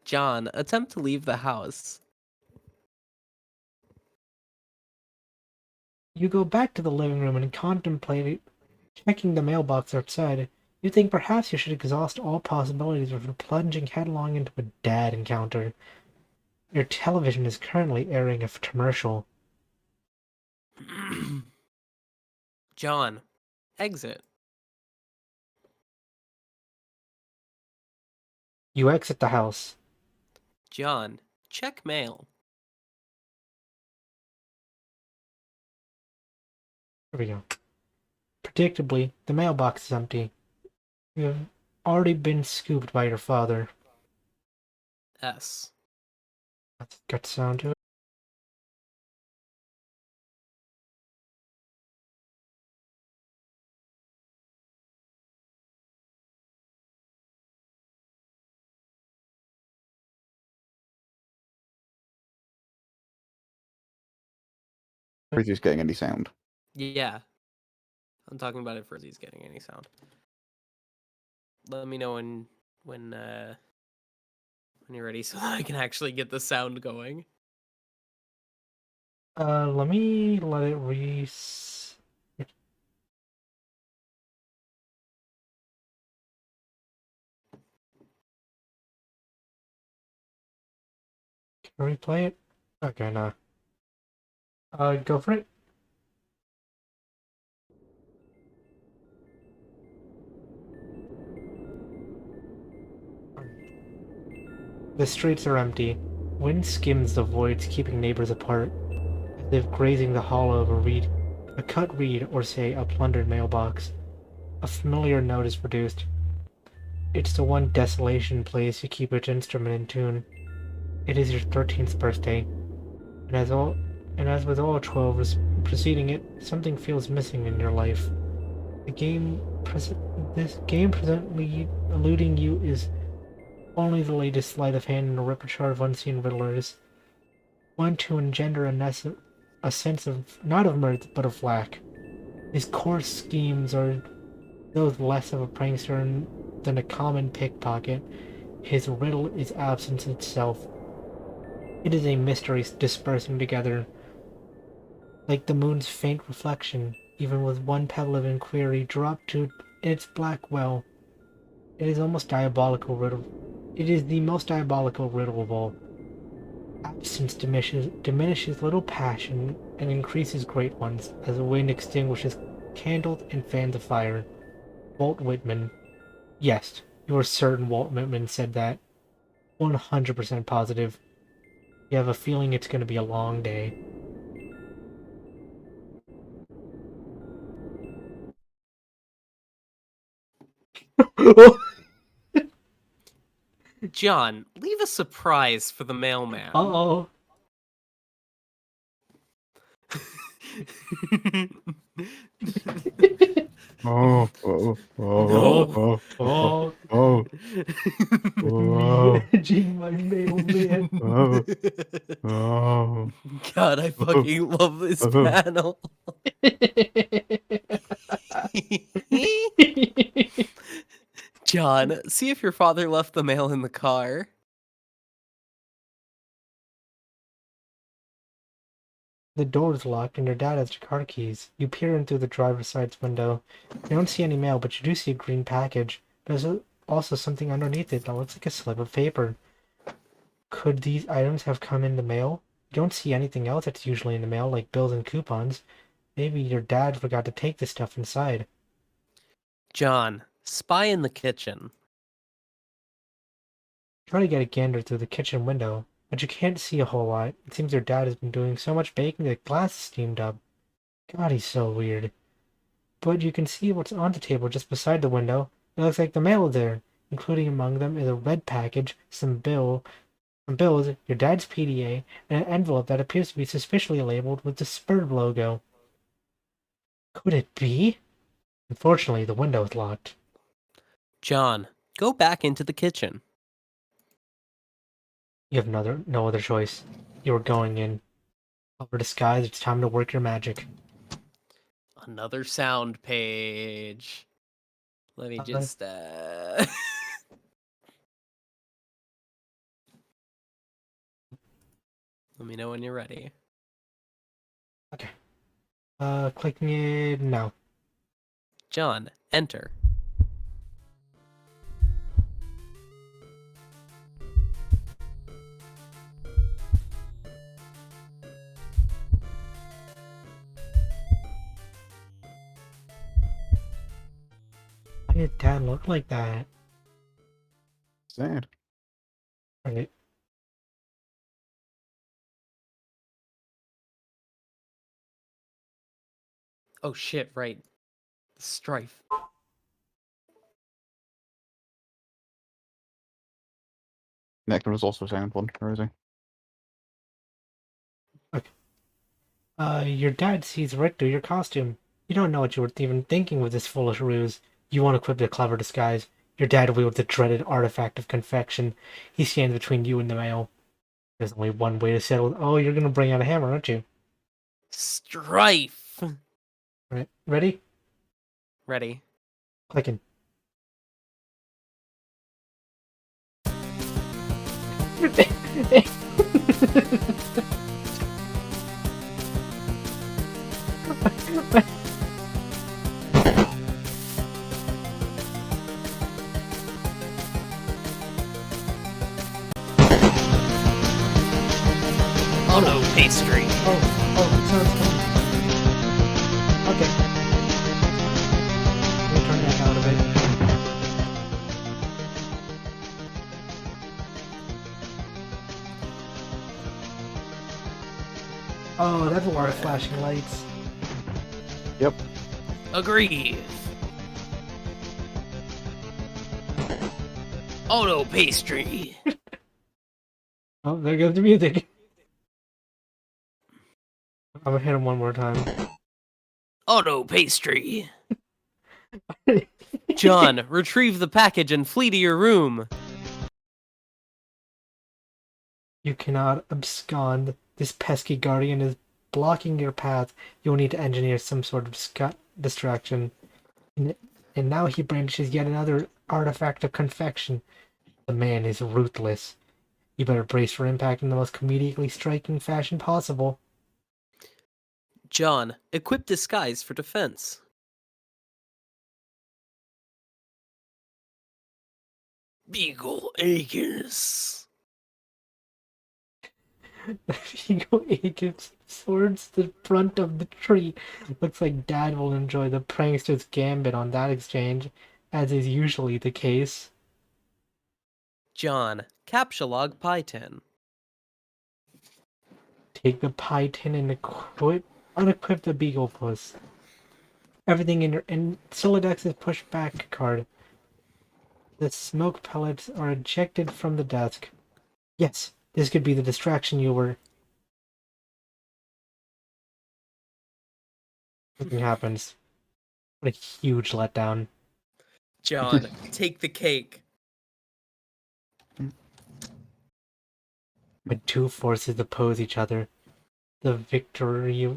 John, attempt to leave the house. You go back to the living room and contemplate checking the mailbox outside. You think perhaps you should exhaust all possibilities before plunging headlong into a dad encounter. Your television is currently airing a commercial. John, exit. You exit the house. John, check mail. There we go. Predictably, the mailbox is empty. You have already been scooped by your father. S. That's got to sound to it. Is this getting any sound? Yeah. I'm talking about it first. He's getting any sound. Let me know when you're ready so that I can actually get the sound going. Let me let it Can we play it? Okay, no. Go for it. The streets are empty. Wind skims the voids, keeping neighbors apart, as if grazing the hollow of a cut reed, or say, a plundered mailbox. A familiar note is produced. It's the one desolation place you keep its instrument in tune. It is your 13th birthday, and as with all 12 preceding it, something feels missing in your life. This game presently eluding you is only the latest sleight of hand in a repertoire of unseen riddlers, one to engender a sense of not of mirth but of lack. His coarse schemes are those less of a prankster than a common pickpocket. His riddle is absence itself. It is a mystery dispersing together, like the moon's faint reflection, even with one pebble of inquiry dropped to its black well. It is almost diabolical riddle. It is the most diabolical riddle of all. Absence diminishes little passion and increases great ones, as the wind extinguishes candles and fans a fire. Walt Whitman. Yes, you are certain Walt Whitman said that. 100% positive. You have a feeling it's going to be a long day. John, leave a surprise for the mailman. Uh-oh. Oh, oh, oh, Oh, oh, managing my mailman. oh. God, I fucking love this panel. John, see if your father left the mail in the car. The door is locked and your dad has your car keys. You peer in through the driver's side window. You don't see any mail, but you do see a green package. There's also something underneath it that looks like a slip of paper. Could these items have come in the mail? You don't see anything else that's usually in the mail, like bills and coupons. Maybe your dad forgot to take the stuff inside. John, spy in the kitchen. Try to get a gander through the kitchen window, but you can't see a whole lot. It seems your dad has been doing so much baking that glass is steamed up. God, he's so weird. But you can see what's on the table just beside the window. It looks like the mail is there, including among them is a red package, some bills, your dad's PDA, and an envelope that appears to be suspiciously labeled with the Spurb logo. Could it be? Unfortunately, the window is locked. John, go back into the kitchen. You have no other choice. You are going in. Cover disguise, it's time to work your magic. Another sound page. Let me just, Let me know when you're ready. Okay. Clicking it now. John, enter. Why did Dad look like that? Sad. Right. Oh shit, right. The strife. Nectar is also sound one. Where is he? Your dad sees right through your costume. You don't know what you were even thinking with this foolish ruse. You won't equip the clever disguise. Your dad wields the dreaded artifact of confection. He stands between you and the mail. There's only one way to settle. Oh, you're gonna bring out a hammer, aren't you? Strife! Right. Ready? Ready. Clicking. Oh no, pastry! It's coming. Okay. Let me turn that out a bit. Oh, that's a lot of flashing lights. Yep. Agree! Oh no, pastry! Oh, there goes the music. I'm gonna hit him one more time. Oh no, pastry! John, retrieve the package and flee to your room! You cannot abscond. This pesky guardian is blocking your path. You'll need to engineer some sort of distraction. And now he brandishes yet another artifact of confection. The man is ruthless. You better brace for impact in the most comedically striking fashion possible. John, equip disguise for defense. Beagle Acres. Ego Agents swords the front of the tree. Looks like Dad will enjoy the prankster's gambit on that exchange, as is usually the case. John, captcha log pie tin. Take the pie tin and unequip the beagle puss. Everything in Solidex is pushed back card. The smoke pellets are ejected from the desk. Yes, this could be the distraction you were. Nothing happens. What a huge letdown. John, take the cake. When two forces oppose each other, the victory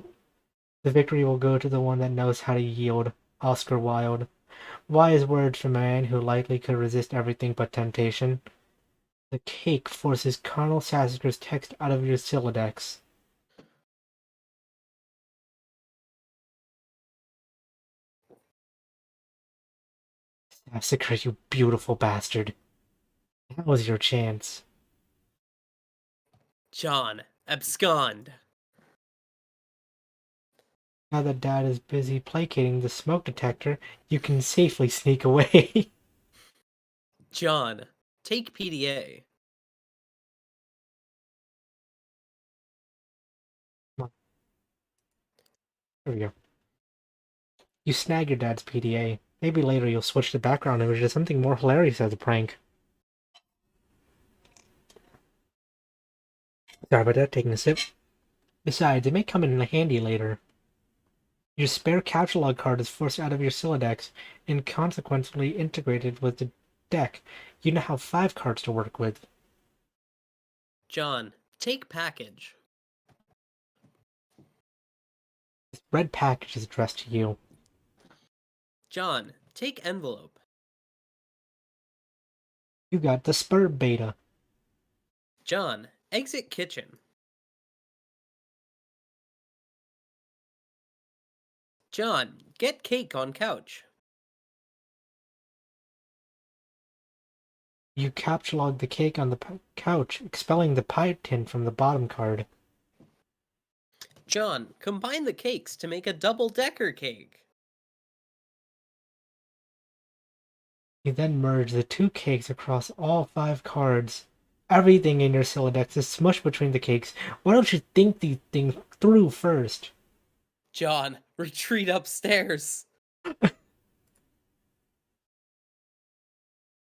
will go to the one that knows how to yield. Oscar Wilde. Wise words from a man who likely could resist everything but temptation. The cake forces Colonel Sassacre's text out of your Silodex. Sassacre, you beautiful bastard. That was your chance. John, Abscond. Now that Dad is busy placating the smoke detector, you can safely sneak away. John, take PDA. There we go. You snag your dad's PDA. Maybe later you'll switch the background image to something more hilarious as a prank. Sorry about that, taking a sip. Besides, it may come in handy later. Your spare catalog card is forced out of your Sylladex and consequently integrated with the deck. You now have 5 cards to work with. John, take package. This red package is addressed to you. John, take envelope. You got the Spur Beta. John, exit kitchen. John, get cake on couch. You captchalogue the cake on the couch, expelling the pie tin from the bottom card. John, combine the cakes to make a double-decker cake. You then merge the 2 cakes across all 5 cards. Everything in your Sylladex is smushed between the cakes. Why don't you think these things through first? John, retreat upstairs.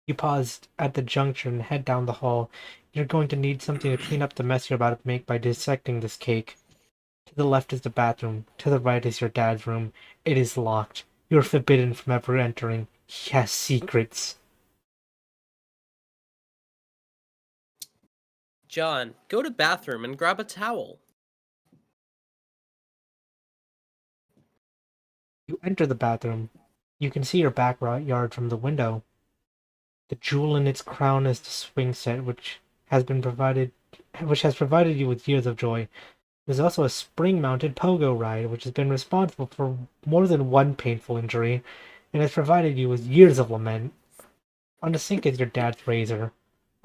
You pause at the juncture and head down the hall. You're going to need something to clean up the mess you're about to make by dissecting this cake. To the left is the bathroom. To the right is your dad's room. It is locked. You're forbidden from ever entering. He has secrets. John, go to bathroom and grab a towel. You enter the bathroom. You can see your backyard from the window. The jewel in its crown is the swing set, which has provided you with years of joy. There's also a spring-mounted pogo ride, which has been responsible for more than one painful injury, and has provided you with years of lament. On the sink is your dad's razor.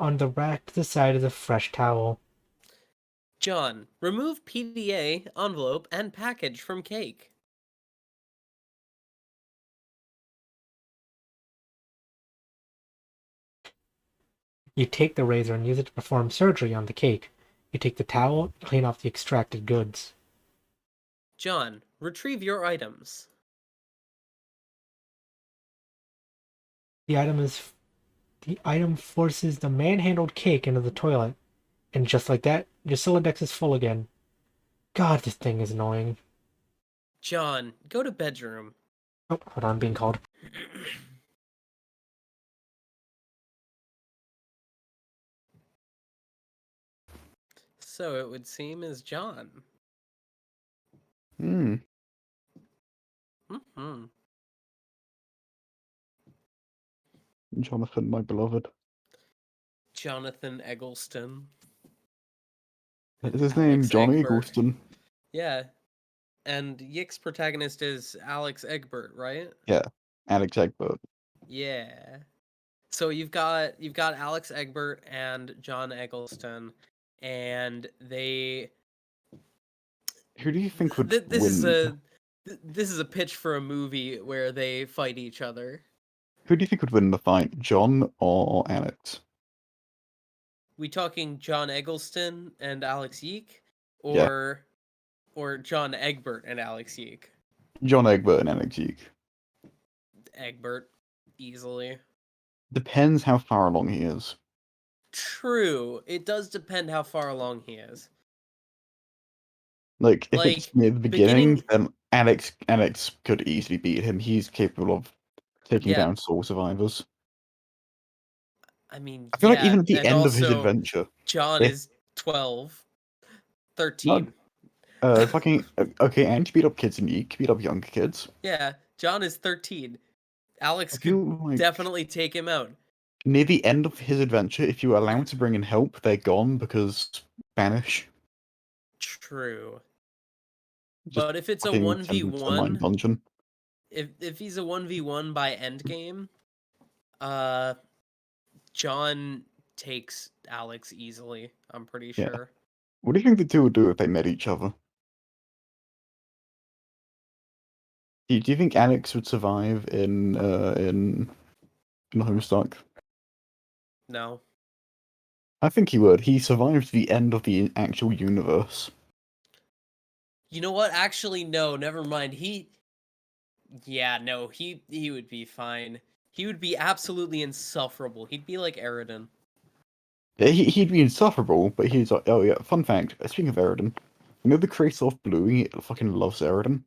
On the rack to the side is a fresh towel. John, remove PDA, envelope, and package from cake. You take the razor and use it to perform surgery on the cake. You take the towel and clean off the extracted goods. John, retrieve your items. The item forces the manhandled cake into the toilet, and just like that, your Sylladex is full again. God, this thing is annoying. John, go to bedroom. Oh, hold on, I'm being called. So it would seem is John. Hmm. Mm-hmm. Jonathan, my beloved. Jonathan Eggleston. Is his Alex name John Egbert. Eggleston? Yeah. And Yick's protagonist is Alex Egbert, right? Yeah, Alex Egbert. Yeah. So you've got Alex Egbert and John Eggleston, and they. Who do you think would This is win? this is a pitch for a movie where they fight each other. Who do you think would win the fight, John or Alex? We talking John Eggleston and Alex Yeek, Yeah. or John Egbert and Alex Yeek? John Egbert and Alex Yeek. Egbert, easily. Depends how far along he is. True. It does depend how far along he is. Like, if Like, it's near the beginning, then Alex could easily beat him. He's capable of taking down soul survivors. I mean, I feel like even at the and end of his also, adventure, John if is 12, 13. fucking okay, and you beat up kids and you beat up younger kids. Yeah, John is 13. Alex I feel could like definitely take him out. near the end of his adventure, if you allow him to bring in help, they're gone because banish. True. Just But if it's a fucking send him to the mine 1v1, dungeon. if he's a 1v1 by endgame, John takes Alex easily, I'm pretty Yeah. sure. What do you think the two would do if they met each other? Do you think Alex would survive in Homestuck? No. I think he would. He survived the end of the actual universe. You know what? Actually, no. Never mind. Yeah, no. He would be fine. He would be absolutely insufferable. He'd be like Eridan. Yeah, he'd be insufferable, but he's like, oh yeah, fun fact, speaking of Eridan, you know the creator of Bluey fucking loves Eridan?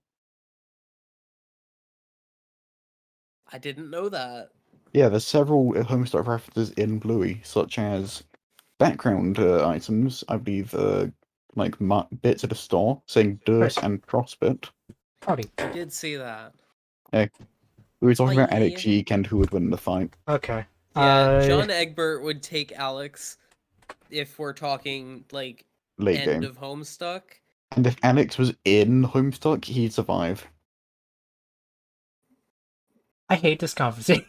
I didn't know that. Yeah, there's several Homestuck references in Bluey, such as background items, I believe, like bits at a store saying Dirt and Crossbit. Howdy. I did see that. Hey, we were talking about Hi. Alex Yeek and who would win the fight. Okay. Yeah, John Egbert would take Alex if we're talking like Late end game. of Homestuck. And if Alex was in Homestuck, he'd survive. I hate this conversation.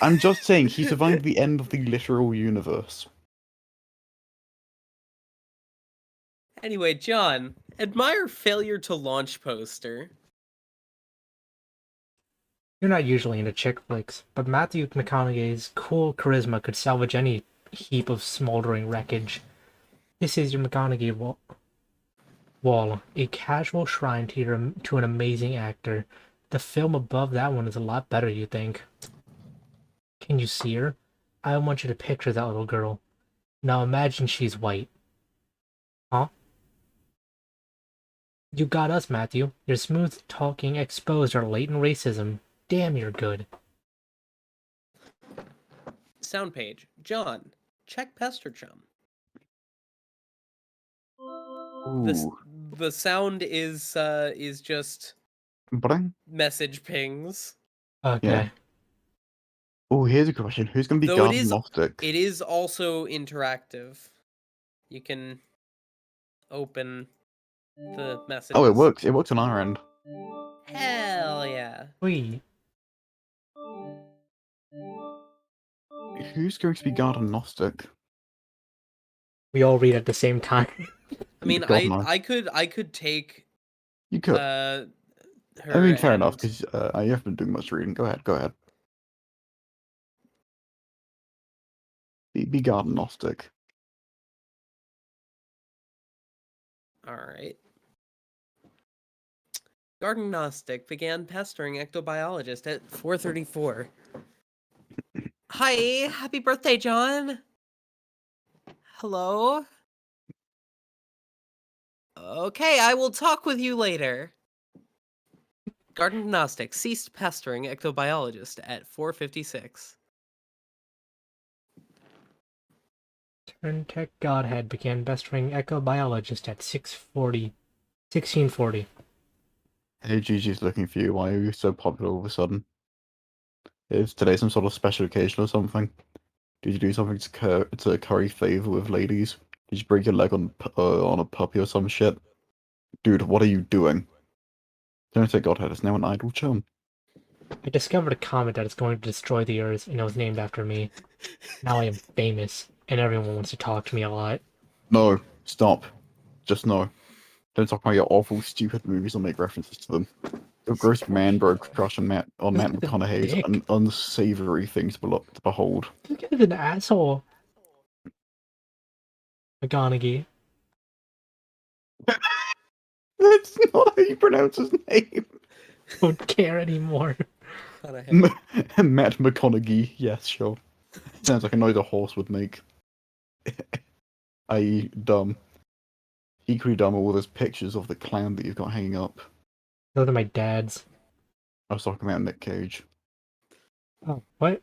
I'm just saying, he survived the end of the literal universe. Anyway, John, admire failure to launch poster. You're not usually into chick flicks, but Matthew McConaughey's cool charisma could salvage any heap of smoldering wreckage. This is your McConaughey wall, a casual shrine to an amazing actor. The film above that one is a lot better, you think. Can you see her? I want you to picture that little girl. Now imagine she's white. Huh? You got us, Matthew. Your smooth talking exposed our latent racism. Damn, you're good. Sound page. John, check Pester Chum. Ooh. The sound is just Bring? message pings. Okay. Yeah. Oh, here's a question. Who's going to be Though guard Gnostic? it is also interactive. You can open the messages. Oh, it works. It works on our end. Hell yeah. Sweet. Who's going to be guard Gnostic? We all read at the same time. I mean, God, no. I could take You could. her. I mean, fair enough, because you haven't been doing much reading. Go ahead. Be guard Gnostic. Alright. Garden Gnostic began pestering ectobiologist at 4:34. Hi, happy birthday, John. Hello. Okay, I will talk with you later. Garden Gnostic ceased pestering ectobiologist at 4:56. Turntech Godhead began pestering echobiologist at 1640. Hey, Gigi's looking for you. Why are you so popular all of a sudden? Is today some sort of special occasion or something? Did you do something to curry favor with ladies? Did you break your leg on a puppy or some shit? Dude, what are you doing? Turntech Godhead is now an idle chum. I discovered a comet that is going to destroy the Earth, and it was named after me. Now I am famous, and everyone wants to talk to me a lot. No, stop. Just no. Don't talk about your awful, stupid movies or make references to them. Your gross man-bro crush on Matt McConaughey's dick. an unsavory thing to behold. This guy's an asshole. McConaughey. That's not how you pronounce his name. Don't care anymore. Matt McConaughey. Yes, sure. Sounds like a noise a horse would make. I.e., dumb. Equally dumb are all those pictures of the clown that you've got hanging up. Those are my dad's. I was talking about Nick Cage. Oh, what?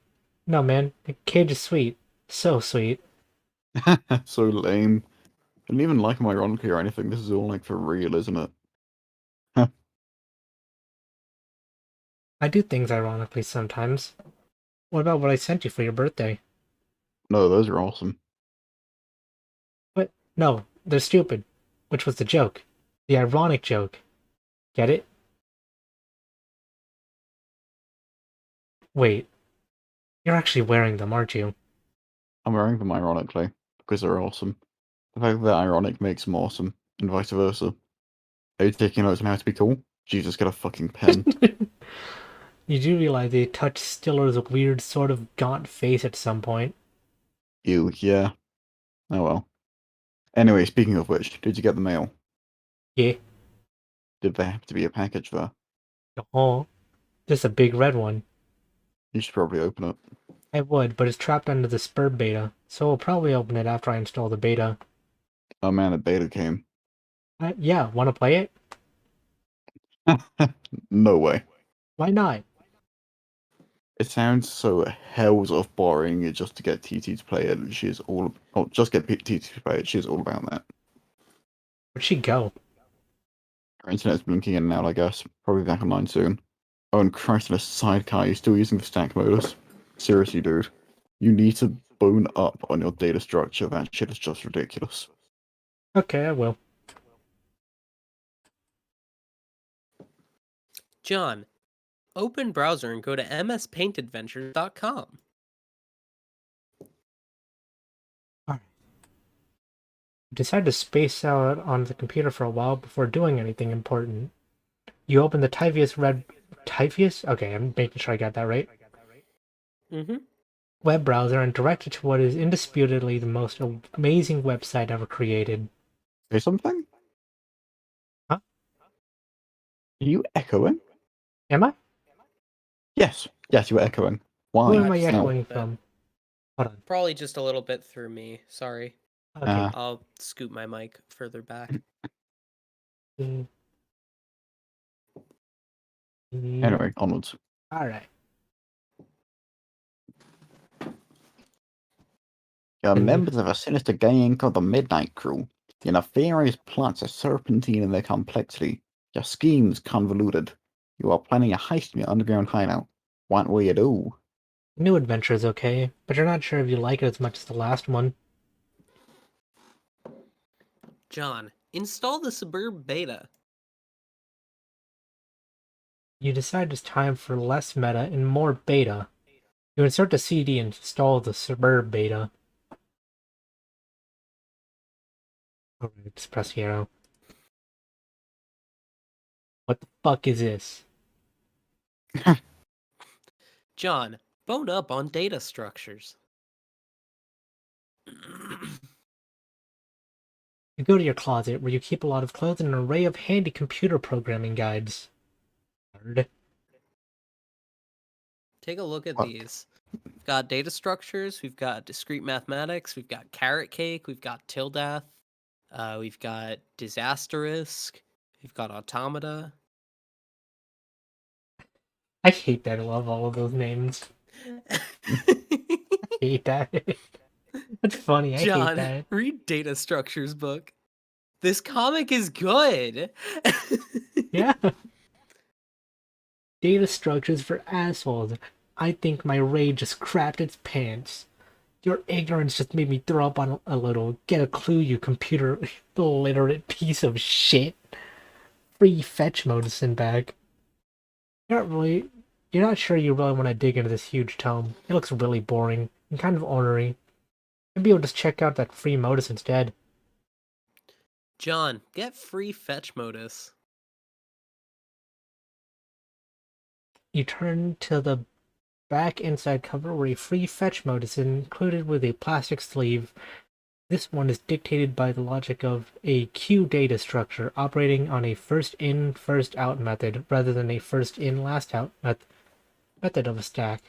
No, man. The Cage is sweet. So sweet. So lame. I didn't even like him ironically or anything. This is all like for real, isn't it? I do things ironically sometimes. What about what I sent you for your birthday? No, those are awesome. What? No, they're stupid. Which was the joke? The ironic joke. Get it? Wait. You're actually wearing them, aren't you? I'm wearing them ironically because they're awesome. The fact that ironic makes them awesome, and vice versa. Are you taking notes on how to be cool? Jesus, get a fucking pen. You do realize they touched Stiller's weird sort of gaunt face at some point. Ew, yeah. Oh well. Anyway, speaking of which, did you get the mail? Yeah. Did there have to be a package there? Oh, just a big red one. You should probably open it. I would, but it's trapped under the Spur beta, so I'll probably open it after I install the beta. Oh man, a beta came. Yeah, want to play it? No way. Why not? It sounds so hells of boring just to get TT to play it. She's all, oh, just get TT to play it. She's all about that. Where'd she go? Her internet's blinking in and out, I guess. Probably back online soon. Oh, and Christ, in a sidecar, you're still using the stack modus? Seriously, dude. You need to bone up on your data structure. That shit is just ridiculous. Okay, I will. John, open browser and go to mspaintadventures.com. Alright. Decide to space out on the computer for a while before doing anything important. You open the Typhus Red... Typhus? Okay, I'm making sure I got that right. Mm-hmm. Web browser and direct it to what is indisputably the most amazing website ever created. Say something? Huh? Are you echoing? Am I? Yes. Yes, you were echoing. Why? Who am I No. echoing from? Hold on. Probably just a little bit through me. Sorry. Okay. I'll scoot my mic further back. Anyway, onwards. Alright. You're members of a sinister gang called the Midnight Crew. Your nefarious plots are serpentine in their complexity. Your schemes convoluted. You are planning a heist in your underground hideout. What will you do? New adventure is okay, but you're not sure if you like it as much as the last one. John, install the Suburb beta. You decide it's time for less meta and more beta. You insert the CD and install the Suburb beta. Alright, just press the arrow. What the fuck is this? John, bone up on data structures. You go to your closet where you keep a lot of clothes and an array of handy computer programming guides. Nerd. Take a look at Fuck. these. We've got data structures, we've got discrete mathematics, we've got carrot cake, we've got tildath, we've got disasterisk, we've got automata. I hate that I love all of those names. I hate that. That's funny, I John, hate that. read data structures book. This comic is good. Yeah. Data structures for assholes. I think my rage just crapped its pants. Your ignorance just made me throw up on a little. Get a clue, you computer illiterate piece of shit. Free fetch modus in back. You're not sure you really want to dig into this huge tome. It looks really boring and kind of ornery. Maybe you'll just check out that free modus instead. John, get free fetch modus. You turn to the back inside cover where a free fetch mode is included with a plastic sleeve. This one is dictated by the logic of a queue data structure operating on a first in, first out method rather than a first in, last out method of a stack.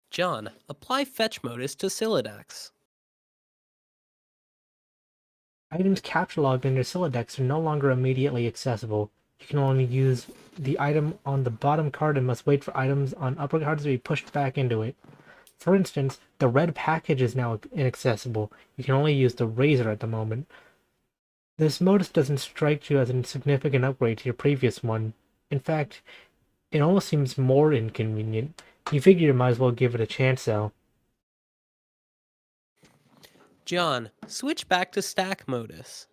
John, apply fetch modus to Sylladex. Items capture logged in your Sylladex are no longer immediately accessible. You can only use the item on the bottom card and must wait for items on upper cards to be pushed back into it. For instance, the red package is now inaccessible. You can only use the razor at the moment. This modus doesn't strike you as a significant upgrade to your previous one. In fact, it almost seems more inconvenient. You figure you might as well give it a chance though. John, switch back to stack modus.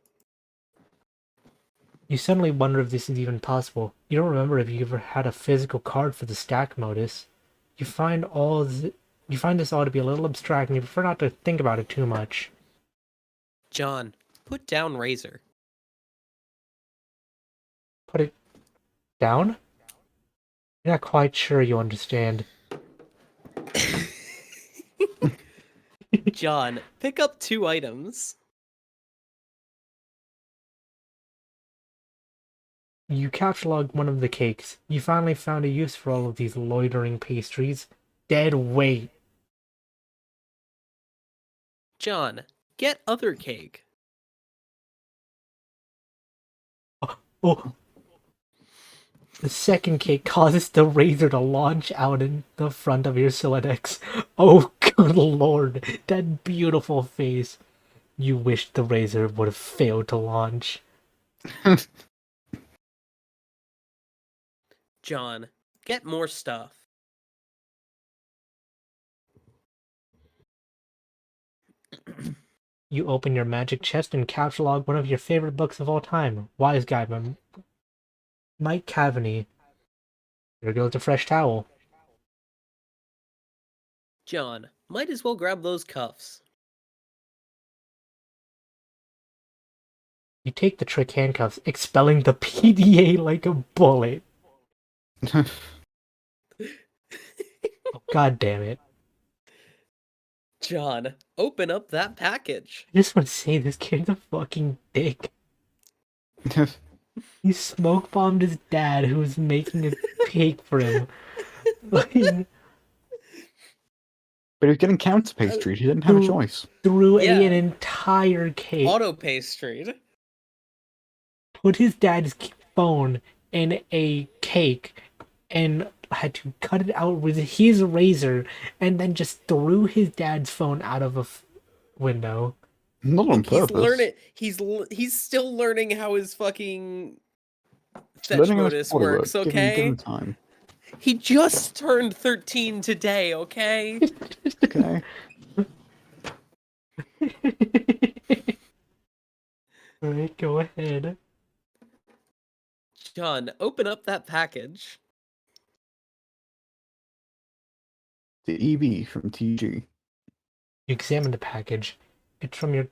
You suddenly wonder if this is even possible. You don't remember if you ever had a physical card for the stack modus. You find this all to be a little abstract and you prefer not to think about it too much. John, put down razor. Put it down? You're not quite sure you understand. John, pick up 2 items. You catalog one of the cakes. You finally found a use for all of these loitering pastries. Dead weight. John, get other cake. Oh. The second cake causes the razor to launch out in the front of your Siledex. Oh, good lord. That beautiful face. You wished the razor would have failed to launch. John, get more stuff. You open your magic chest and catalog one of your favorite books of all time, Wise Guy by Mike Cavaney. Here goes a fresh towel. John, might as well grab those cuffs. You take the trick handcuffs, expelling the PDA like a bullet. Oh, God damn it. John, open up that package. I just want to say this kid's a fucking dick. He smoke bombed his dad who was making a cake for him. Like, But he was getting counter pastry. He didn't have a choice. threw Yeah. an entire cake. Auto pastry. Put his dad's phone in a cake and had to cut it out with his razor and then just threw his dad's phone out of a window. Not on He's purpose. learning. He's still learning how his fucking fetch Learning how modus body works. works. Okay. Give him time. He just turned 13 today. Okay. Okay. Alright, go ahead. John, open up that package. The EB from TG. You examine the package. It's from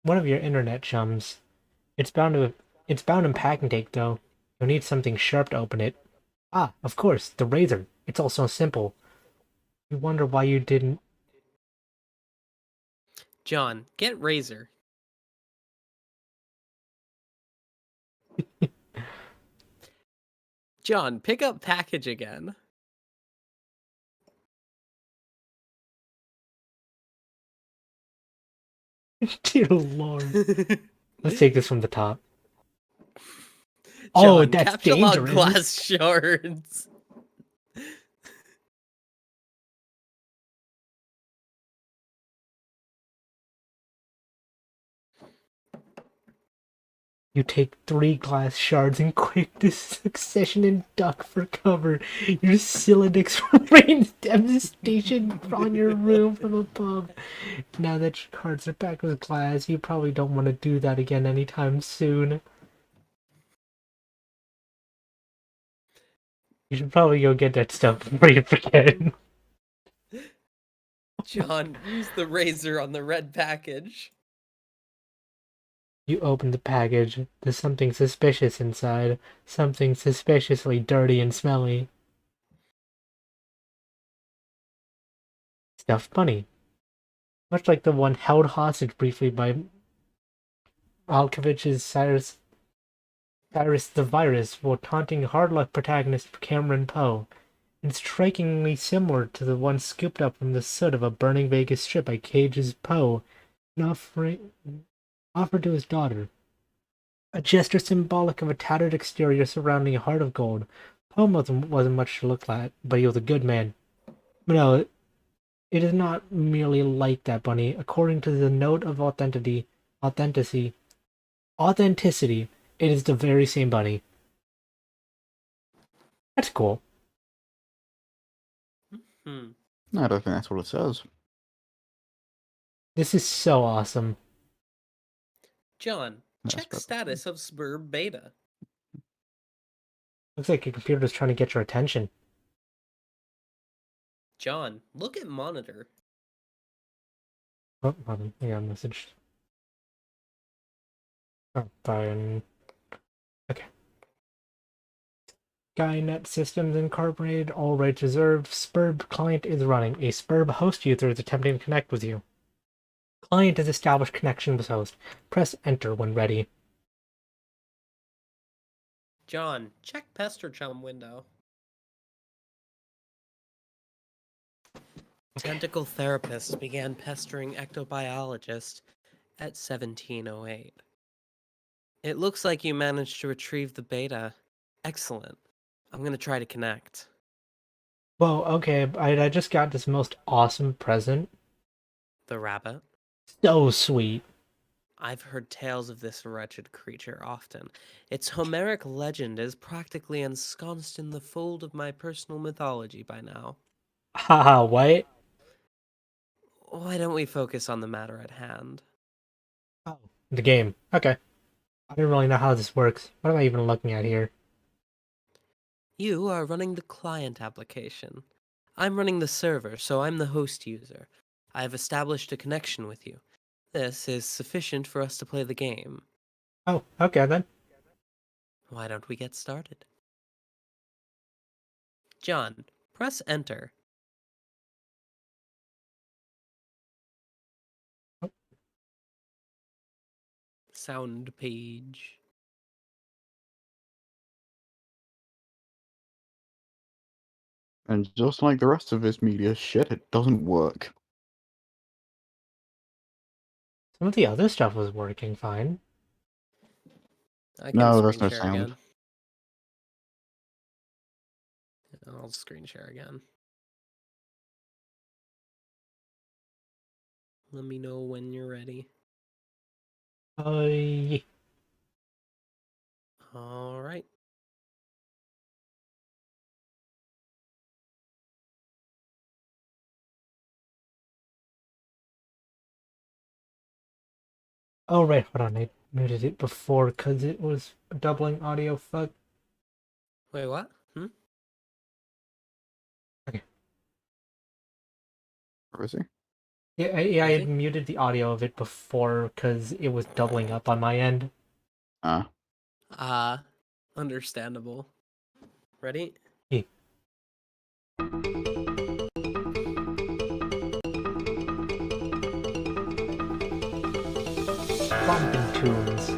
one of your internet chums. It's bound in packing tape though. You'll need something sharp to open it. Ah, of course, the razor. It's all so simple. You wonder why you didn't. John, get razor. John, pick up package again. Dear Lord. Let's take this from the top. John, Oh, that's capsulog dangerous. glass shards. You take 3 glass shards in quick succession and duck for cover. Your Siledex rains devastation on your room from above. Now that your cards are packed with glass, you probably don't want to do that again anytime soon. You should probably go get that stuff before you forget. John, use the razor on the red package. You open the package. There's something suspicious inside. Something suspiciously dirty and smelly. Stuffed bunny. Much like the one held hostage briefly by Malkovich's Cyrus the Virus while taunting hard luck protagonist Cameron Poe. It's strikingly similar to the one scooped up from the soot of a burning Vegas strip by Cage's Poe and offered to his daughter. A gesture symbolic of a tattered exterior surrounding a heart of gold. Poe wasn't much to look at, but he was a good man. But no, it is not merely like that bunny. According to the note of authenticity, it is the very same bunny. That's cool. Hmm. No, I don't think that's what it says. This is so awesome. John, check better. status of Spurb Beta. Looks like your computer's trying to get your attention. John, look at monitor. Oh, hold on. I got a message. Oh, fine. Okay. Skynet Systems Incorporated, all rights reserved. Spurb client is running. A Spurb host user is attempting to connect with you. Client has established connection with host. Press enter when ready. John, check Pester Chum window. Tentacle therapist began pestering ectobiologist at 1708. It looks like you managed to retrieve the beta. Excellent. I'm gonna try to connect. Whoa, okay, I just got this most awesome present. The rabbit. So sweet. I've heard tales of this wretched creature often. Its Homeric legend is practically ensconced in the fold of my personal mythology by now. Haha, what? Why don't we focus on the matter at hand? Oh, the game. Okay. I don't really know how this works. What am I even looking at here? You are running the client application. I'm running the server, so I'm the host user. I have established a connection with you. This is sufficient for us to play the game. Oh, okay then. Why don't we get started? John, press enter. Sound page. And just like the rest of his media shit, it doesn't work. Some of the other stuff was working fine. I can No, there's screen no share sound. again. I'll screen share again. Let me know when you're ready. Yeah. All right. Oh, right, hold on. I muted it before because it was doubling audio. Fuck. Wait, what? Okay. Where is he? Yeah, I Is had he? muted the audio of it before because it was doubling up on my end. Ah. Understandable. Ready? Yeah. Bumping tunes.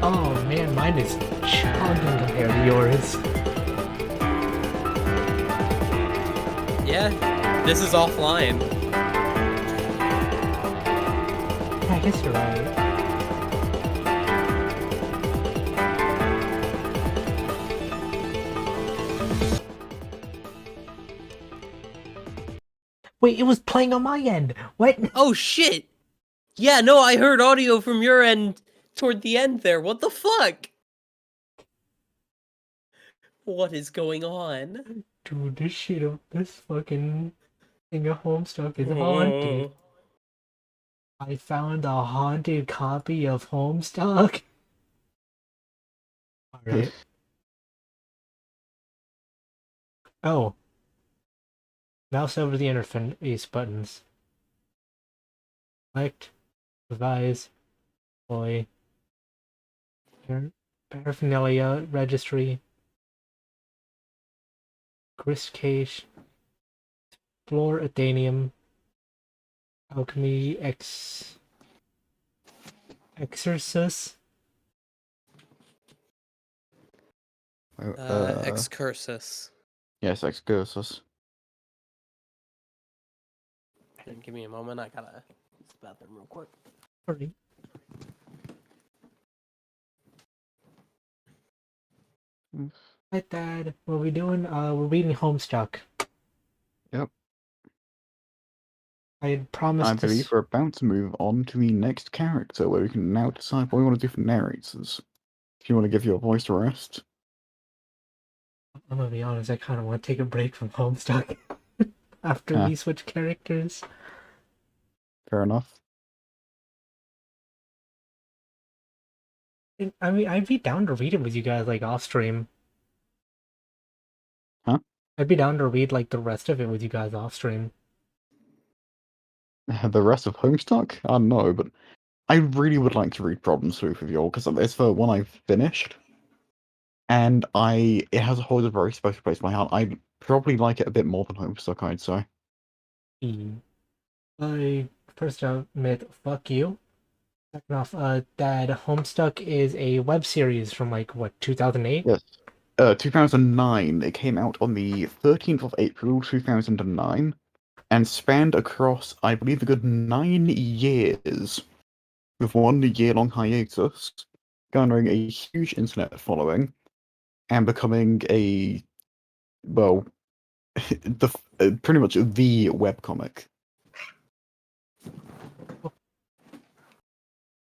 Oh man, mine is chugging compared to yours. Yeah, this is offline. I guess you're right. Wait, it was playing on my end. What? Oh shit! Yeah, no, I heard audio from your end toward the end there. What the fuck? What is going on? Dude, this fucking thing of Homestuck is haunted. I found a haunted copy of Homestuck. Alright. Oh. Mouse over the interface buttons. Select, revise, deploy, paraphernalia, registry, grist cache, explore Athenium, alchemy, exorcist. Excursus. Yes, excursus. Give me a moment, I gotta use the bathroom real quick. Sorry. Hi, Dad. What are we doing? We're reading Homestuck. Yep. I had promised I believe we're about to move on to the next character, where we can now decide what we want to do for narrators. If you want to give your voice a rest. I'm gonna be honest, I kind of want to take a break from Homestuck after we switch characters. Fair enough. I mean, I'd be down to read it with you guys, like, off stream. Huh? I'd be down to read, like, the rest of it with you guys off stream. The rest of Homestuck? I don't know, but I really would like to read Problem Sleuth with you all, because it's the one I've finished. And it has a hold a very special place in my heart. I probably like it a bit more than Homestuck, I'd say. I first admit, fuck you. Second off, that Homestuck is a web series from, like, what, 2008? Yes. 2009. It came out on the 13th of April, 2009, and spanned across, I believe, a good 9 years, with 1 year-long hiatus, garnering a huge internet following, and becoming well, pretty much the webcomic.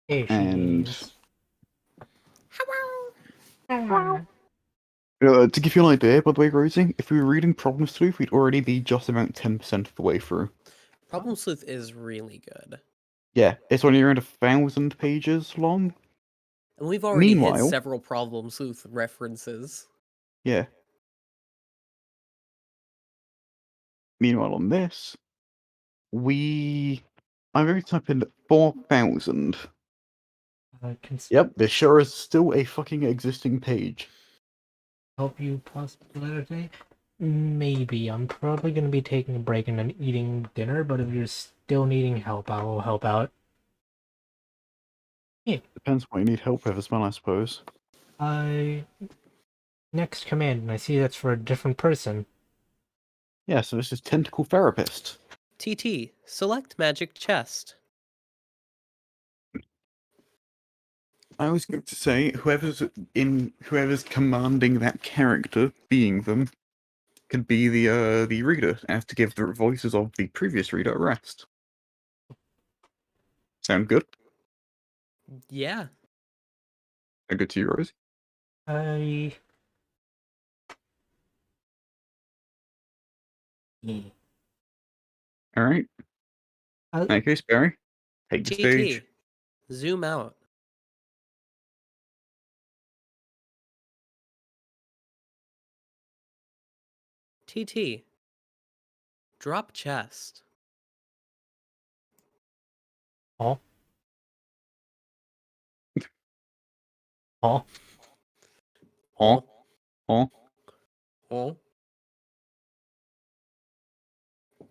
Hey, And she's... to give you an idea, by the way, Rosie, if we were reading Problem Sleuth, we'd already be just about 10% of the way through. Problem Sleuth is really good. Yeah, it's only around 1,000 pages long. And we've already hit Meanwhile, several Problem Sleuth references. yeah. Meanwhile, on this, I'm going to type in 4,000. Yep, there sure is still a fucking existing page. Help you possibly later today? Maybe. I'm probably going to be taking a break and then eating dinner, but if you're still needing help, I will help out. Yeah. Depends what you need help with as well, I suppose. Next command, and I see that's for a different person. Yeah, so this is Tentacle Therapist. TT, select Magic Chest. I was going to say, whoever's commanding that character, being them, could be the reader, as to give the voices of the previous reader a rest. Sound good? Yeah. Sound good to you, Rose? Alright. In that case, Barry, take the stage. TT, zoom out. TT, drop chest. Oh. Oh. Oh. Oh. Oh.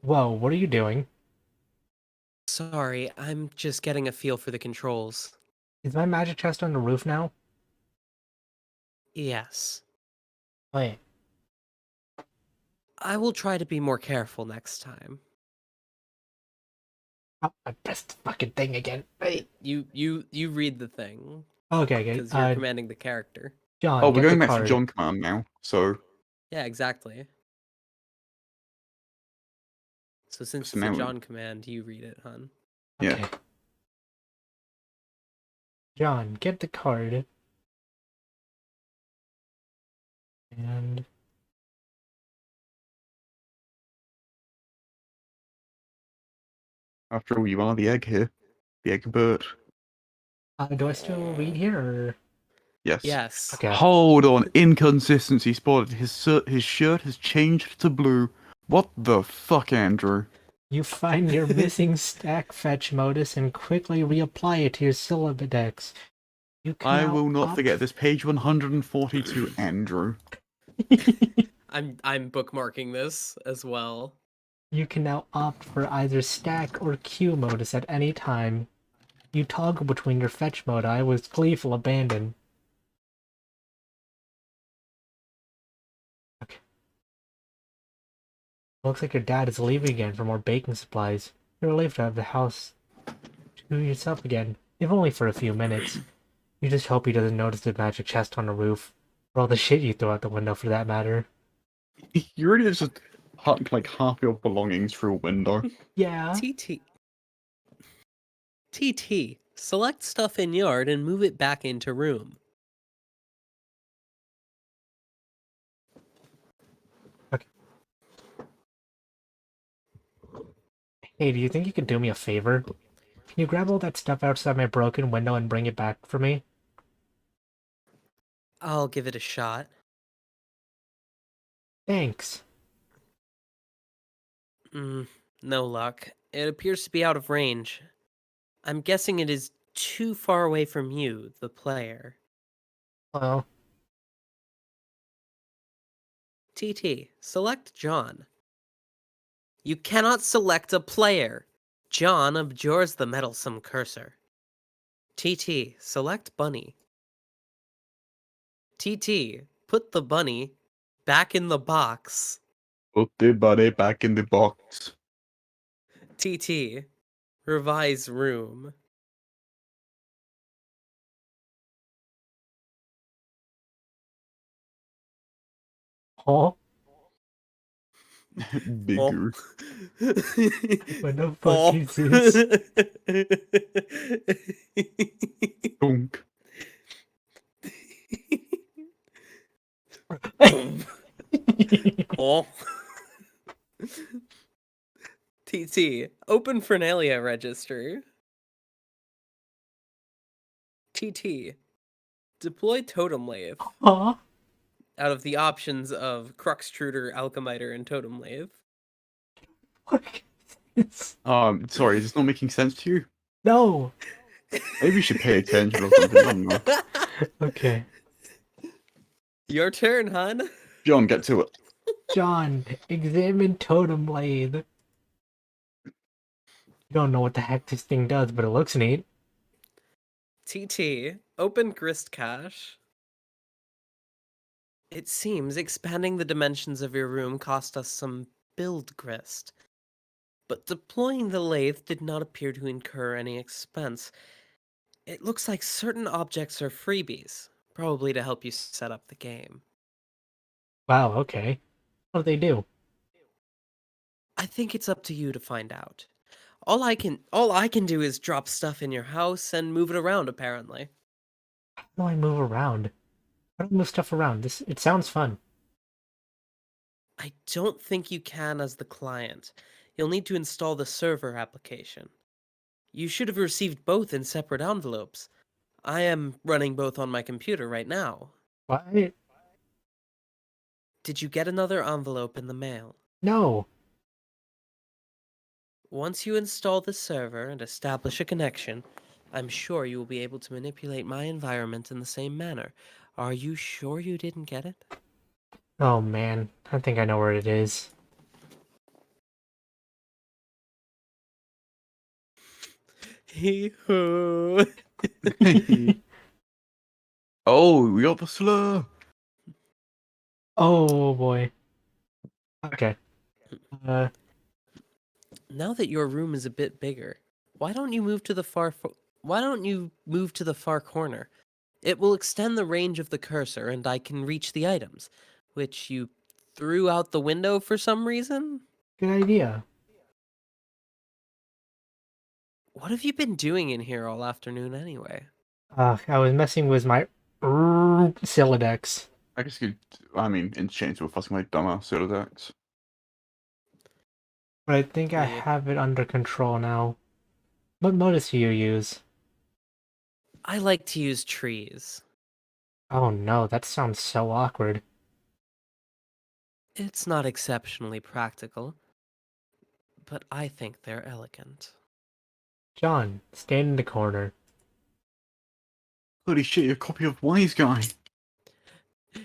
Whoa, what are you doing? Sorry, I'm just getting a feel for the controls. Is my magic chest on the roof now? Yes. Wait. I will try to be more careful next time. Oh, I pressed the fucking thing again. Wait. You read the thing. Okay, good. Because you're commanding the character. John, Oh, we're get going the back to card. John command now, so... Yeah, exactly. So since So it's a now- John command, you read it, hon. Yeah. Okay. John, get the card. And... After all, you are the egg here. The egg bird. do I still read here, or...? Yes. Yes. Okay. Hold on, inconsistency spotted. His shirt has changed to blue. What the fuck, Andrew? You find your missing stack fetch modus and quickly reapply it to your syllabidex. You can I now will not opt- forget this page 142, Andrew. I'm bookmarking this as well. You can now opt for either stack or queue modus at any time. You toggle between your fetch modi with gleeful abandon. Okay. Looks like your dad is leaving again for more baking supplies. You're relieved to have the house to yourself again, if only for a few minutes. You just hope he doesn't notice the magic chest on the roof, or all the shit you throw out the window for that matter. You really just hucked like half your belongings through a window. Yeah. TT, select stuff in yard and move it back into room. Hey, do you think you could do me a favor? Can you grab all that stuff outside my broken window and bring it back for me? I'll give it a shot. Thanks. No luck. It appears to be out of range. I'm guessing it is too far away from you, the player. Well, TT, select John. You cannot select a player. John abjures the meddlesome cursor. TT, select Bunny. TT, put the bunny back in the box. Put the bunny back in the box. TT, revise room. oh, Bigger. what the fuck Oh. is this? Dunk. Oh. TT, open Fernalia register. TT, deploy Totem Lathe. Huh? Out of the options of Cruxtruder, Alchemiter, and Totem Lathe. What is this? Sorry, is this not making sense to you? No. Maybe you should pay attention or something. I don't know. Okay. Your turn, hun. John, get to it. John, examine totem lathe. You don't know what the heck this thing does, but it looks neat. TT, open Grist Cache. It seems expanding the dimensions of your room cost us some build grist. But deploying the lathe did not appear to incur any expense. It looks like certain objects are freebies, probably to help you set up the game. Wow, okay. What do they do? I think it's up to you to find out. All I can do is drop stuff in your house and move it around, apparently. How do I move around? How do I move stuff around? It sounds fun. I don't think you can as the client. You'll need to install the server application. You should have received both in separate envelopes. I am running both on my computer right now. What? Did you get another envelope in the mail? No. Once you install the server and establish a connection, I'm sure you will be able to manipulate my environment in the same manner. Are you sure you didn't get it? Oh man, I think I know where it is. Hee-hoo. Oh, we got the slur. Oh boy. Okay. Now that your room is a bit bigger, why don't you move to the far corner? It will extend the range of the cursor and I can reach the items, which you threw out the window for some reason? Good idea. What have you been doing in here all afternoon anyway? I was messing with my Silodex. I guess you could, interchangeable fussing my dumbass Silodex. But I think I Yeah. have it under control now. What modus do you use? I like to use trees. Oh no, that sounds so awkward. It's not exceptionally practical, but I think they're elegant. John, stand in the corner. Holy shit, your copy of Wise Guy.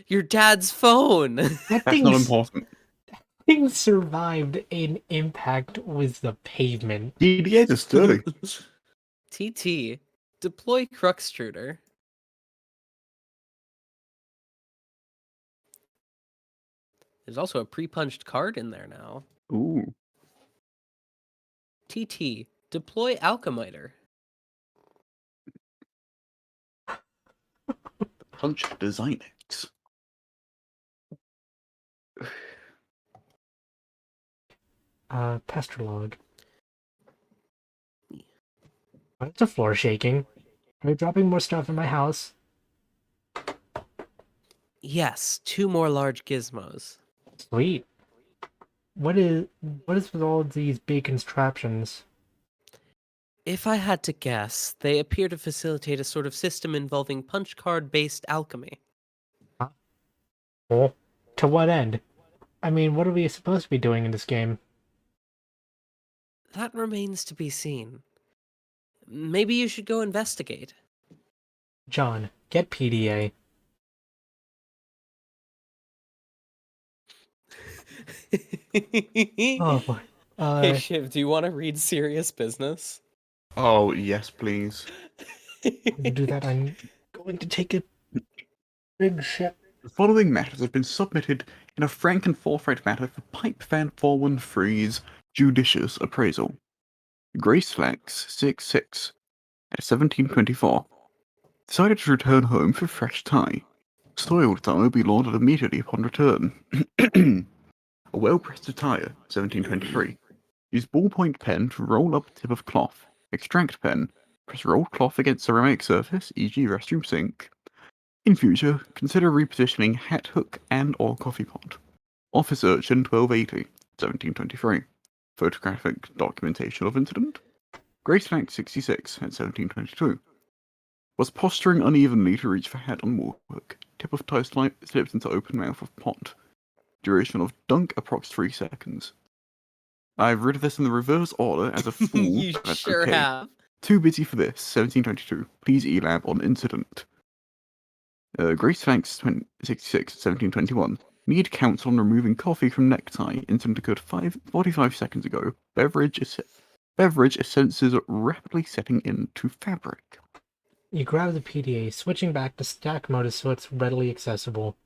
Your dad's phone! That That's thing, not important. thing survived an impact with the pavement. DDAs are sturdy. TT, deploy Cruxtruder. There's also a pre-punched card in there now. Ooh. TT, deploy Alchemiter. Punch design it. Pester log. Why is the floor shaking? Are you dropping more stuff in my house? Yes, 2 more large gizmos. Sweet. What is with all these big contraptions? If I had to guess, they appear to facilitate a sort of system involving punch card based alchemy. Huh? Oh. To what end? I mean, what are we supposed to be doing in this game? That remains to be seen. Maybe you should go investigate. John, get PDA. Oh boy. Hey Shiv, do you want to read Serious Business? Oh, yes, please. To do that, I'm going to take a big shit. The following matters have been submitted in a frank and forthright matter for Pipe Fan 413's judicious appraisal. Grace Flax 66 at 1724 decided to return home for fresh tie. Soiled tie will be laundered immediately upon return. A well-pressed attire, 1723. Use ballpoint pen to roll up tip of cloth. Extract pen. Press rolled cloth against ceramic surface, e.g. restroom sink. In future, consider repositioning hat hook and or coffee pot. Office Urchin 1280, 1723. Photographic documentation of incident. Grace Flank 66 at 1722. Was posturing unevenly to reach for hat on wall hook. Tip of tie slipped into open mouth of pot. Duration of dunk approx 3 seconds. I've read this in the reverse order as a fool. You but that's sure okay. have. Too busy for this. 1722. Please elab on incident. Grace Flanks 66, 1721. Need counsel on removing coffee from necktie. Incident occurred 45 seconds ago. Beverage essences rapidly setting into fabric. You grab the PDA, switching back to stack mode so it's readily accessible.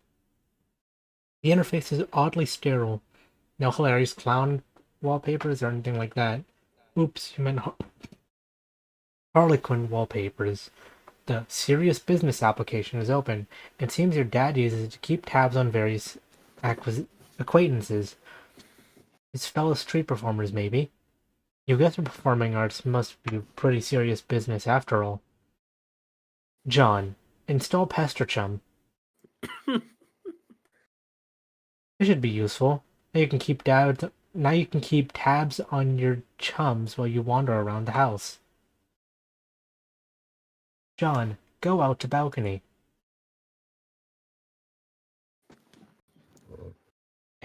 The interface is oddly sterile. No hilarious clown wallpapers or anything like that. Oops, you meant Harlequin wallpapers. The serious business application is open. It seems your dad uses it to keep tabs on various acquaintances. His fellow street performers, maybe. You guess the performing arts must be pretty serious business after all. John, install Pester Chum. It should be useful. Now you can keep tabs on your chums while you wander around the house. John, go out to balcony.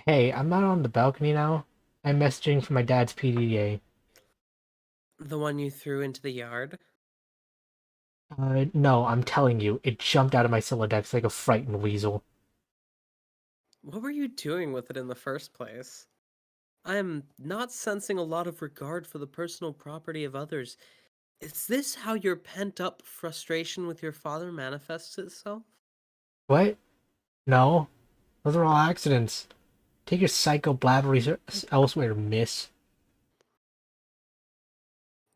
Hey, I'm not on the balcony now. I'm messaging from my dad's PDA. The one you threw into the yard? No, I'm telling you, it jumped out of my Silodex like a frightened weasel. What were you doing with it in the first place? I am not sensing a lot of regard for the personal property of others. Is this how your pent-up frustration with your father manifests itself? What? No, those are all accidents. Take your psycho blabbery elsewhere, miss.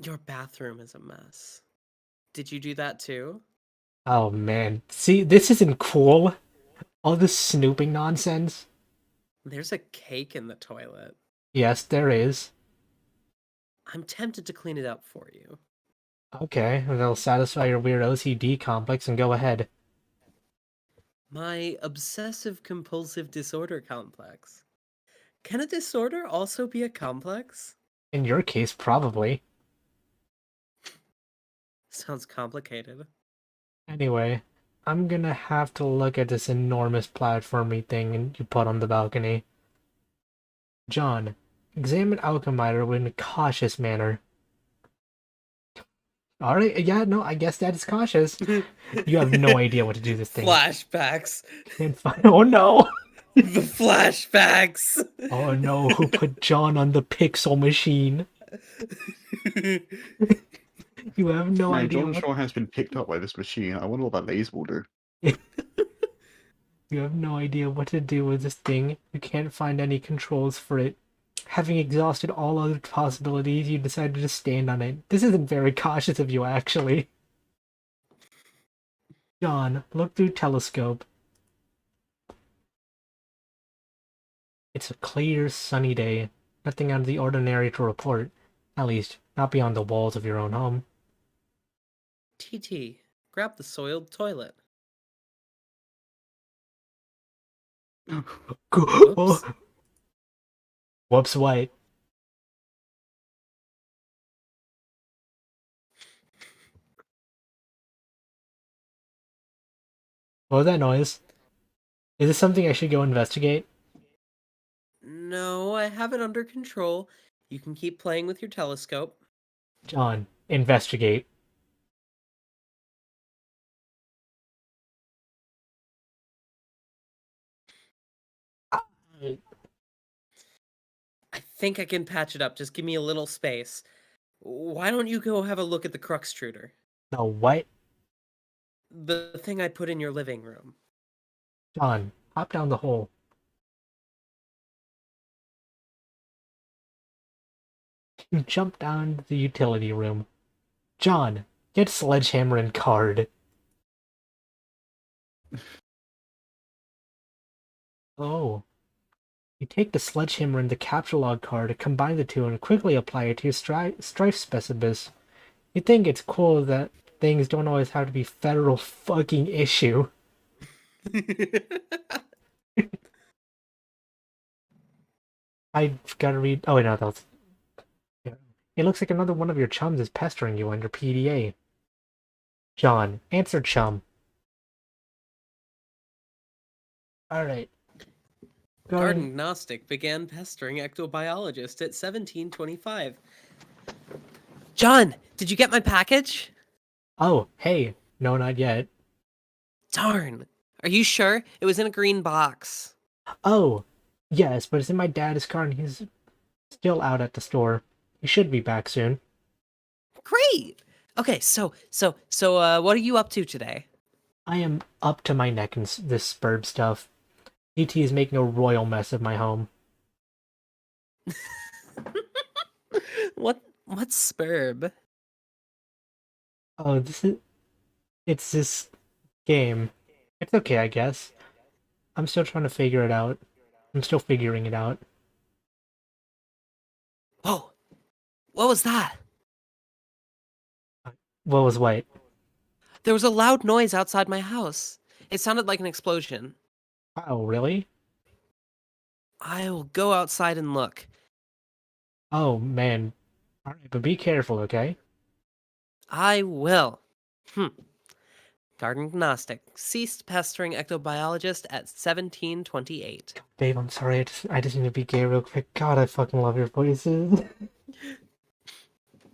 Your bathroom is a mess. Did you do that too? Oh man, see, this isn't cool. All this snooping nonsense. There's a cake in the toilet. Yes, there is. I'm tempted to clean it up for you. Okay, that'll satisfy your weird OCD complex and go ahead. My obsessive compulsive disorder complex. Can a disorder also be a complex? In your case, probably. Sounds complicated. Anyway, I'm gonna have to look at this enormous platformy thing you put on the balcony. John, examine alchemiter in a cautious manner. Alright, yeah, no, I guess that is cautious. You have no idea what to do with this thing. Flashbacks. Can't find. Oh no! The flashbacks. Oh no, who put John on the pixel machine? You have no Man, idea John what... Shaw has been picked up by this machine. I wonder what that laser will do. You have no idea what to do with this thing. You can't find any controls for it. Having exhausted all other possibilities, you decided to stand on it. This isn't very cautious of you, actually. John, look through telescope. It's a clear, sunny day. Nothing out of the ordinary to report. At least, not beyond the walls of your own home. TT, grab the soiled toilet. Oh, Whoops, white. What was that noise? Is this something I should go investigate? No, I have it under control. You can keep playing with your telescope. John, investigate. I think I can patch it up. Just give me a little space. Why don't you go have a look at the Cruxtruder? No, what? The thing I put in your living room. John, hop down the hole. You jump down the utility room. John, get sledgehammer and card. Oh. You take the sledgehammer and the capture log card, combine the two, and quickly apply it to your strife specibus. You think it's cool that things don't always have to be federal fucking issue. I've got to read. Oh, wait, no, that was. Yeah. It looks like another one of your chums is pestering you on your PDA. John, answer chum. Alright. Garden Gnostic began pestering ectobiologist at 1725. John, did you get my package? Oh, hey. No, not yet. Darn. Are you sure? It was in a green box. Oh, yes, but it's in my dad's car and he's still out at the store. He should be back soon. Great. Okay, so what are you up to today? I am up to my neck in this spurb stuff. ET is making a royal mess of my home. What's Spurb? Oh, it's this game. It's okay, I guess. I'm still trying to figure it out. I'm still figuring it out. Oh, what was that? What was white? There was a loud noise outside my house. It sounded like an explosion. Oh, really? I will go outside and look. Oh, man. Alright, but be careful, okay? I will. Garden Gnostic ceased pestering ectobiologist at 1728. Babe, I'm sorry. I just need to be gay real quick. God, I fucking love your voices.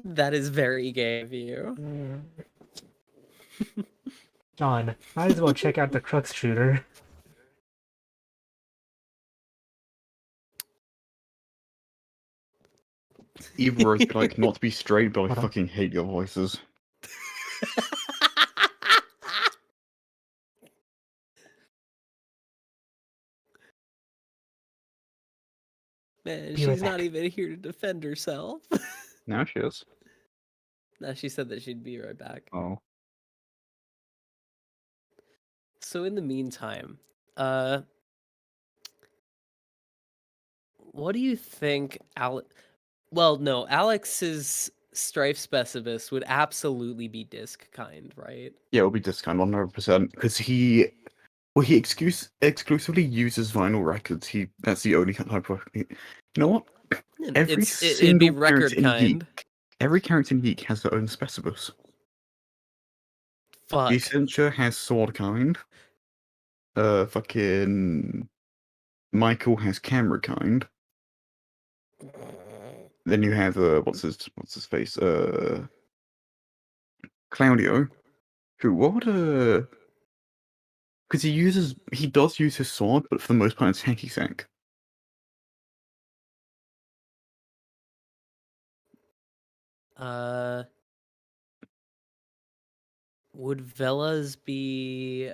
That is very gay of you. John, might as well check out the Cruxtruder. Either words be like, not to be straight, but I What? fucking hate your voices. Man, Be right she's not back. even here to defend herself. Now she is. No, she said that she'd be right back. Oh. So in the meantime, what do you think Well, no, Alex's strife specibus would absolutely be disc kind, right? Yeah, it'll be this kind 100%. Because he exclusively uses vinyl records. That's the only type of. You know what? Every It'd be single record character in kind. Every character in Geek has their own specibus. Fuck. Essentia has sword kind. Fucking Michael has camera kind. Then you have what's his face? Claudio, who because he does use his sword, but for the most part it's hacky sack. Would Velas be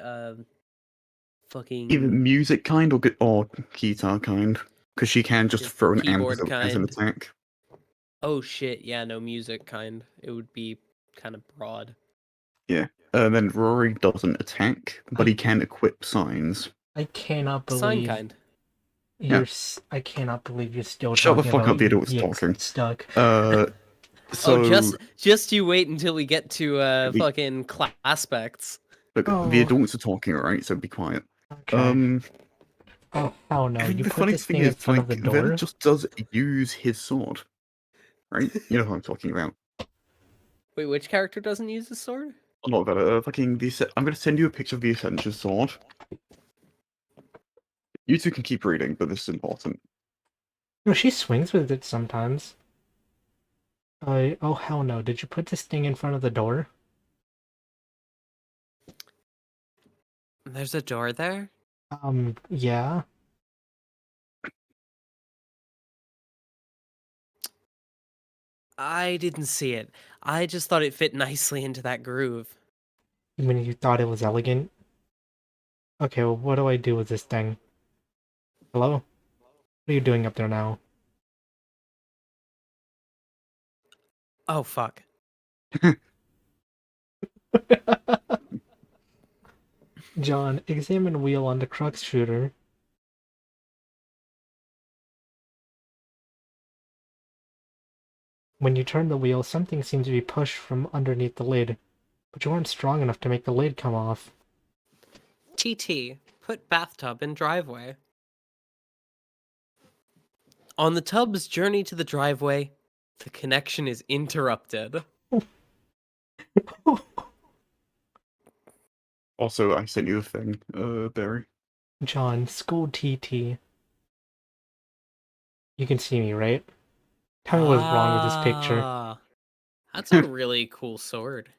fucking Either music kind or guitar kind, because she can just throw an amp keyboard as an kind? attack. Oh shit, yeah, no, music kind. It would be kind of broad. Yeah. Then Rory doesn't attack, but he can equip signs. I cannot Sign believe kind. I cannot believe you're still Shut the talking fuck about up, the adult's Geeks talking. Stuck. So just you wait until we get to fucking class aspects. look, the adults are talking, alright, so be quiet. Okay. Oh, hell no. And You the put funny this thing thing in is, front of the Vela door? just does use his sword, right? You know what I'm talking about. Wait, which character doesn't use the sword? Oh, not Vela, I'm gonna send you a picture of the Ascension sword. You two can keep reading, but this is important. No, she swings with it sometimes. Oh, hell no. Did you put this thing in front of the door? There's a door there? Yeah. I didn't see it. I just thought it fit nicely into that groove. I mean, you thought it was elegant? Okay, well, what do I do with this thing? Hello? What are you doing up there now? Oh, fuck. John, examine wheel on the crux shooter. When you turn the wheel, something seems to be pushed from underneath the lid, but you aren't strong enough to make the lid come off. TT, put bathtub in driveway. On the tub's journey to the driveway, the connection is interrupted. Also, I sent you a thing, Barry. John, school TT. You can see me, right? Tell me what's wrong with this picture. Ah, that's a really cool sword.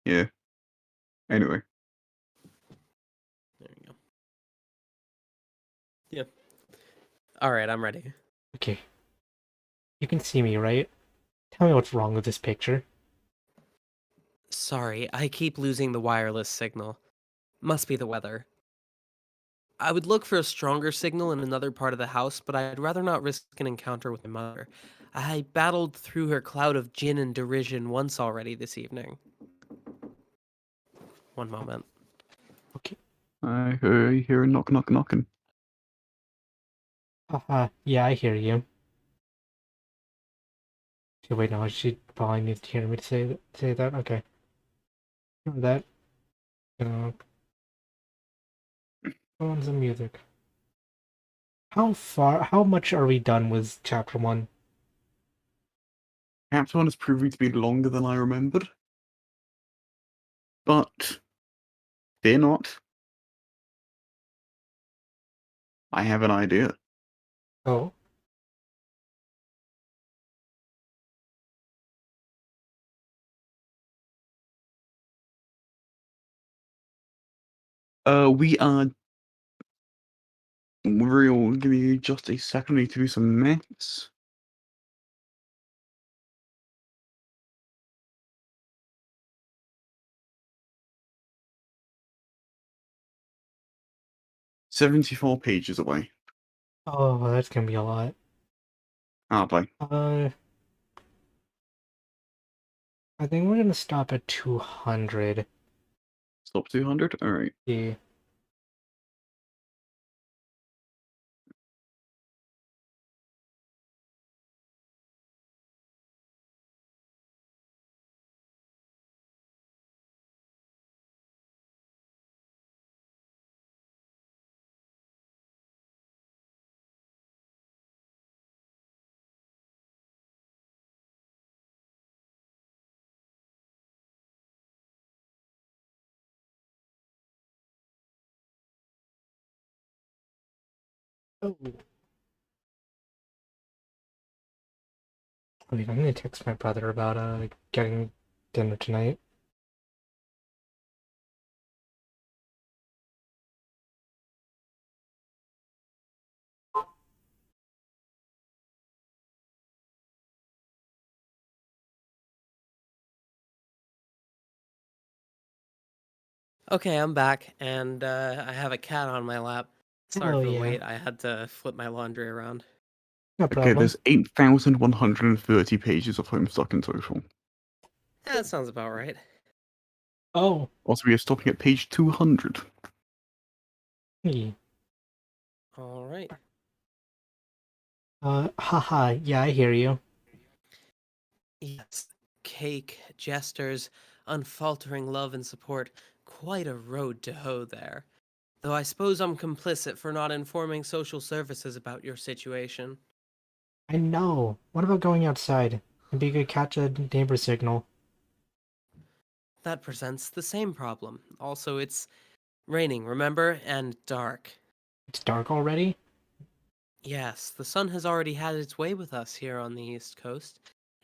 Yeah. Anyway. There you go. Yeah. All right, I'm ready. Okay. You can see me, right? Tell me what's wrong with this picture. Sorry, I keep losing the wireless signal. Must be the weather. I would look for a stronger signal in another part of the house, but I'd rather not risk an encounter with my mother. I battled through her cloud of gin and derision once already this evening. One moment. Okay. I hear a knock, knock, knocking. Haha, yeah, I hear you. Okay, wait, no, she probably needs to hear me to say that. Okay. That. Put on some music. How much are we done with chapter 1? Chapter 1 is proving to be longer than I remembered. But, fear not. I have an idea. Oh. We are real. Give me just a second. I need to do some maths. $74 pages away. Oh, that's gonna be a lot. Aren't I? I think we're gonna stop at 200. Stop 200? Alright. Yeah. Oh. Wait, I'm gonna text my brother about getting dinner tonight. Okay, I'm back, and I have a cat on my lap. Sorry Oh for the yeah, wait. I had to flip my laundry around. no Okay, problem. there's 8,130 pages of Homestuck in total. Yeah, that sounds about right. Oh. Also, we are stopping at page 200. Yeah. All right. Haha, yeah, I hear you. Yes, cake, gestures, unfaltering love and support. Quite a road to hoe there. Though I suppose I'm complicit for not informing social services about your situation. I know. What about going outside? Maybe you could catch a neighbor signal. That presents the same problem. Also, it's raining, remember? And dark. It's dark already? Yes, the sun has already had its way with us here on the East Coast.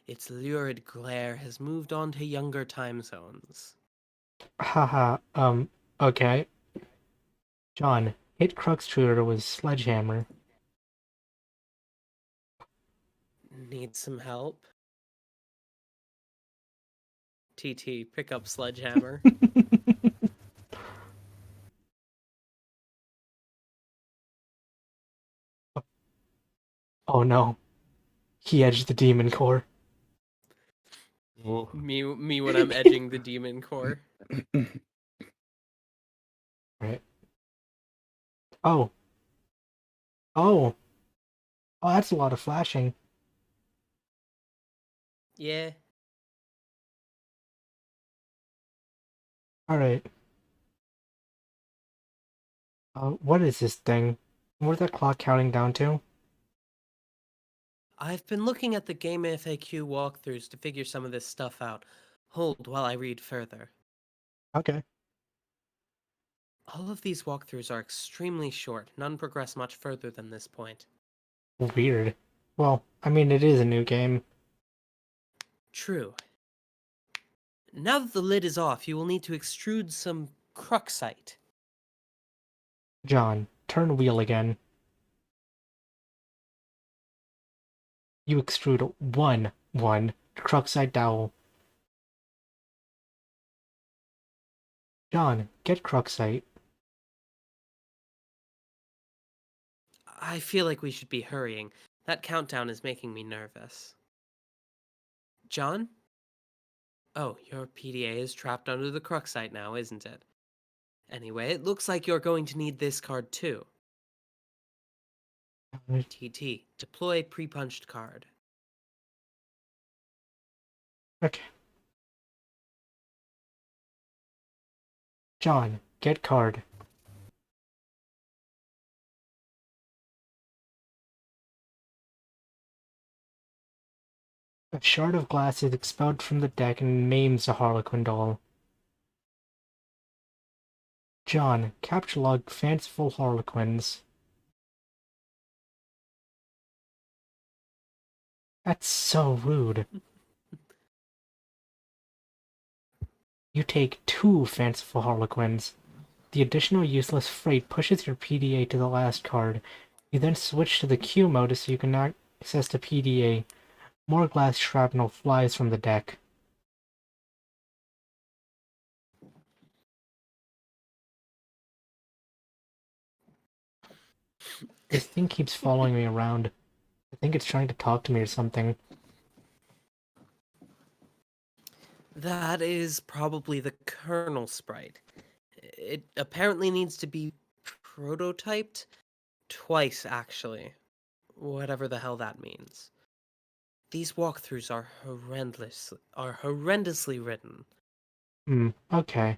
Its lurid glare has moved on to younger time zones. Haha, okay. John, hit Crux Shooter with sledgehammer. Need some help? TT, pick up sledgehammer. Oh no. He edged the demon core. me when I'm edging the demon core. Right. Oh. Oh. Oh, that's a lot of flashing. Yeah. Alright. What is this thing? Where's that clock counting down to? I've been looking at the game FAQ walkthroughs to figure some of this stuff out. Hold while I read further. Okay. All of these walkthroughs are extremely short. None progress much further than this point. Weird. Well, I mean, it is a new game. True. Now that the lid is off, you will need to extrude some cruxite. John, turn wheel again. You extrude one Cruxite dowel. John, get Cruxite. I feel like we should be hurrying. That countdown is making me nervous. John? Oh, your PDA is trapped under the cruxite now, isn't it? Anyway, it looks like you're going to need this card too. TT, deploy pre-punched card. Okay. John, get card. A shard of glass is expelled from the deck and maims a Harlequin doll. John, capture log fanciful Harlequins. That's so rude. You take 2 fanciful Harlequins. The additional useless freight pushes your PDA to the last card. You then switch to the Q mode so you can access the PDA. More glass shrapnel flies from the deck. This thing keeps following me around. I think it's trying to talk to me or something. That is probably the kernel sprite. It apparently needs to be prototyped twice, actually. Whatever the hell that means. These walkthroughs are horrendously written. Okay.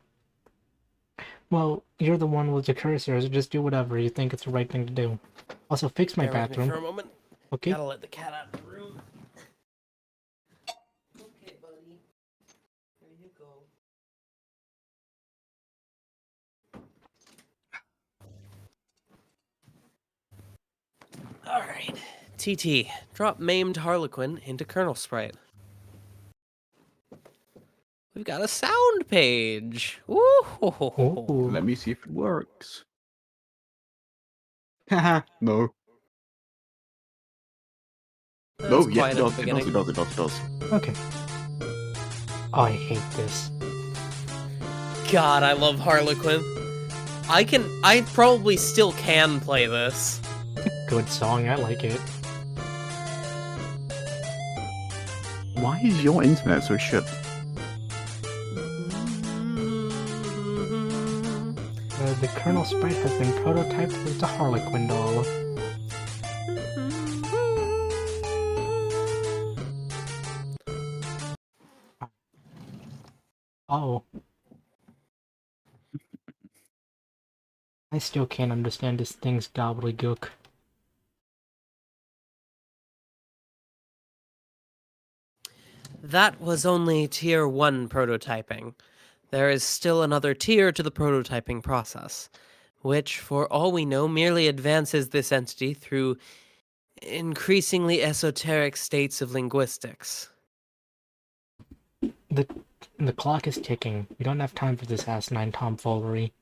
Well, you're the one with the cursor, so just do whatever you think it's the right thing to do. Also, fix my Bear with me bathroom. for a moment. Okay? Gotta let the cat out of the room. Okay, buddy. Here you go. Alright. TT, drop maimed Harlequin into kernel sprite. We've got a sound page. Ooh. Ooh. Let me see if it works. Haha, no. No, yeah, it does, it does. Okay. Oh, I hate this. God, I love Harlequin. I probably still can play this. Good song, I like it. Why is your internet so shit? The kernel sprite has been prototyped with the Harlequin doll. Oh. I still can't understand this thing's gobbledygook. That was only Tier 1 prototyping. There is still another tier to the prototyping process, which, for all we know, merely advances this entity through increasingly esoteric states of linguistics. The clock is ticking. We don't have time for this asinine tomfoolery.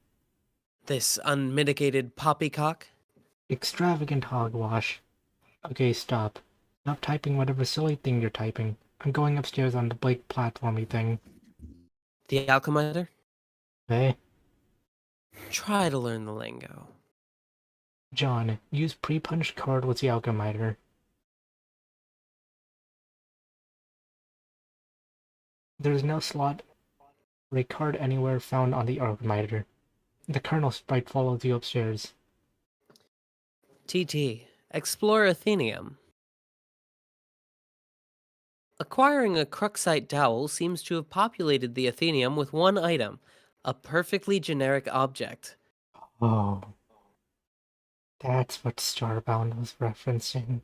This unmitigated poppycock? Extravagant hogwash. Okay, stop. Stop typing whatever silly thing you're typing. I'm going upstairs on the big platformy thing. The alchemiter? Okay? Try to learn the lingo. John, use pre-punched card with the alchemiter. There is no slot for a card anywhere found on the alchemiter. The Colonel sprite follows you upstairs. TT. Explore Athenium. Acquiring a Cruxite dowel seems to have populated the Athenium with one item, a perfectly generic object. Oh. That's what Starbound was referencing.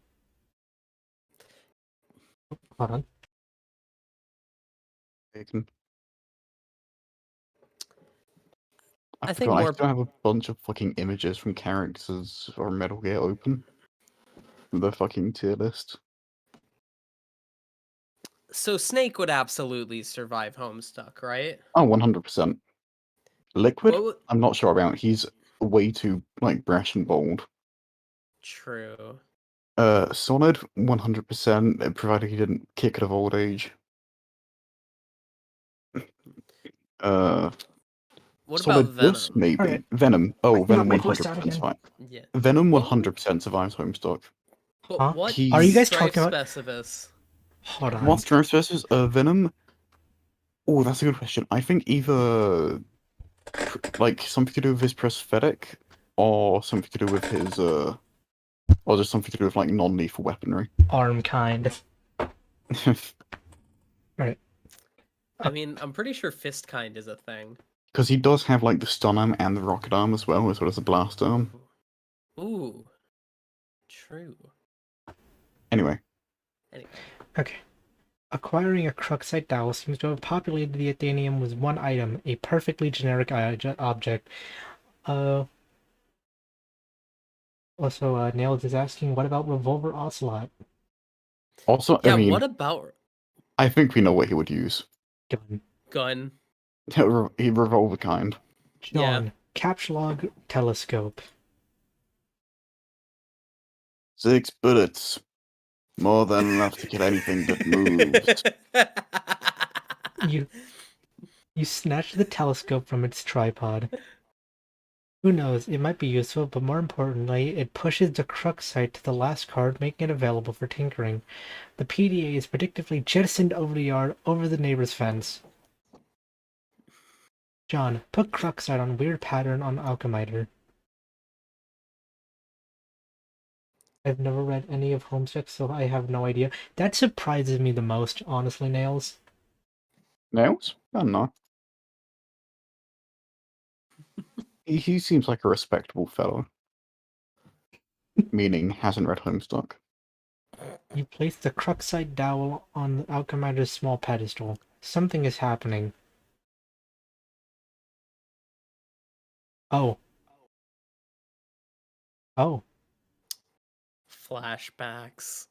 Hold on. Bacon. I think forgot, I more- still have a bunch of fucking images from characters from Metal Gear open. The fucking tier list. So Snake would absolutely survive Homestuck, right? Oh, 100%. Liquid? What would... I'm not sure about. He's way too, like, brash and bold. True. Solid, 100%, provided he didn't kick it of old age. What Solid about Venom? Dust, maybe. Alright. Venom. Oh, Wait, Venom my voice died 100% again. survives. Yeah. Venom What 100% survives Homestuck. But Huh? what He's- Are you guys Strife talking about- Specifus? Hold on. What's Stripes versus Venom? Oh, that's a good question. I think either like something to do with his prosthetic, or something to do with his or just something to do with like non-lethal weaponry. Arm kind. I mean, I'm pretty sure Fist Kind is a thing. Because he does have like the stun arm and the rocket arm as well as the blast arm. Ooh. True. Anyway, Okay. Acquiring a Cruxite dowel seems to have populated the Athenium with one item, a perfectly generic object. Also, Nails is asking, what about Revolver Ocelot? also, Yeah, I mean, what about I think we know what he would use. Gun. gun? He revolver kind. John, Yeah. Captchlock Telescope. 6 bullets. More than enough to kill anything that moves. You snatch the telescope from its tripod. Who knows, it might be useful, but more importantly, it pushes the Cruxite to the last card, making it available for tinkering. The PDA is predictably jettisoned over the yard, over the neighbor's fence. John, put Cruxite on weird pattern on Alchemiter. I've never read any of Homestuck, so I have no idea. That surprises me the most, honestly, Nails. Nails? I don't know. He seems like a respectable fellow. Meaning, hasn't read Homestuck. You place the Cruxite dowel on the Alchemiter's small pedestal. Something is happening. Oh. Oh. Flashbacks.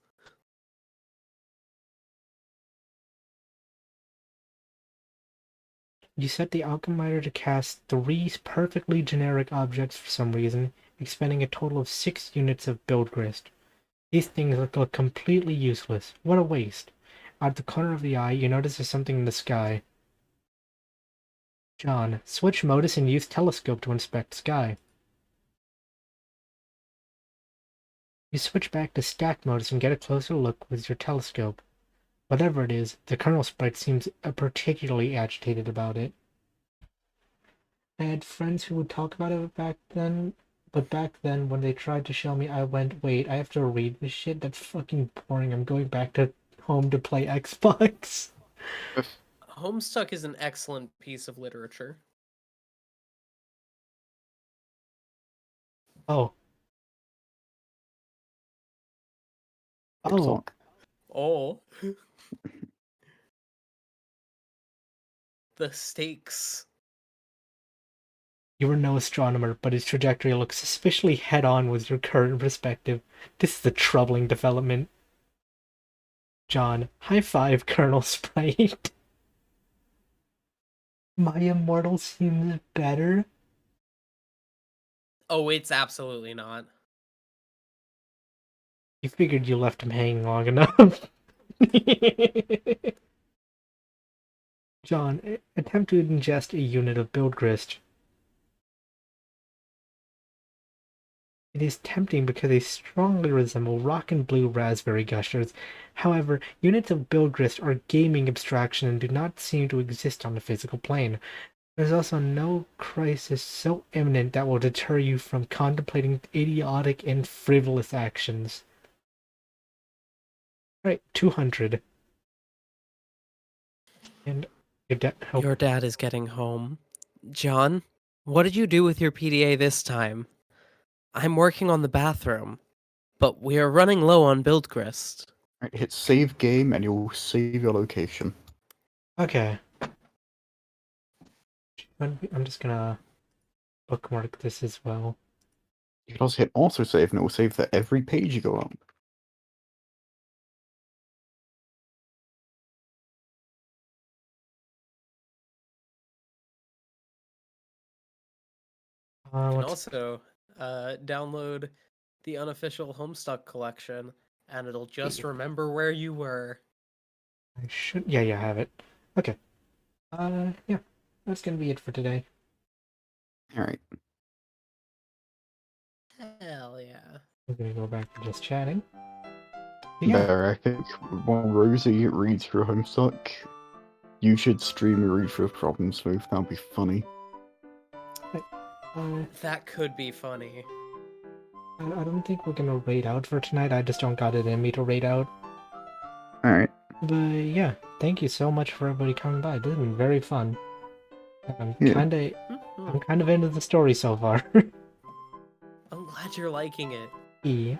You set the Alchemiter to cast 3 perfectly generic objects for some reason, expending a total of 6 units of build grist. These things look completely useless. What a waste. Out of the corner of the eye, you notice there's something in the sky. John, switch modus and use telescope to inspect sky. You switch back to stack modus and get a closer look with your telescope. Whatever it is, the Colonel sprite seems particularly agitated about it. I had friends who would talk about it back then, but back then when they tried to show me, I went, wait, I have to read this shit? That's fucking boring. I'm going back to home to play Xbox. Homestuck is an excellent piece of literature. Oh. Oh. TikTok. Oh. The stakes. You are no astronomer, but his trajectory looks suspiciously head-on with your current perspective. This is a troubling development. John, high five, Colonel Sprite. My immortal seems better. Oh, it's absolutely not. You figured you left him hanging long enough. John, attempt to ingest a unit of build grist. It is tempting because they strongly resemble rock and blue raspberry gushers. However, units of build grist are gaming abstraction and do not seem to exist on the physical plane. There's also no crisis so imminent that will deter you from contemplating idiotic and frivolous actions. Right, 200. And Your dad is getting home. John, what did you do with your PDA this time? I'm working on the bathroom, but we are running low on build grist. Right, hit save game and you'll save your location. Okay. I'm just gonna bookmark this as well. You can also hit autosave and it will save for every page you go on. You can What's... also download the unofficial Homestuck collection, and it'll just remember where you were. I should... Yeah, I have it. Okay. Yeah. That's gonna be it for today. Alright. Hell yeah. We're gonna go back to just chatting. Yeah. There, I think while Rosie reads through Homestuck, you should stream a read through Problem Smooth. That would be funny. That could be funny. I don't think we're gonna raid out for tonight. I just don't got it in me to raid out. Alright. But yeah, thank you so much for everybody coming by. This has been very fun. I'm Yeah. kind of into the story so far. I'm glad you're liking it. Yeah.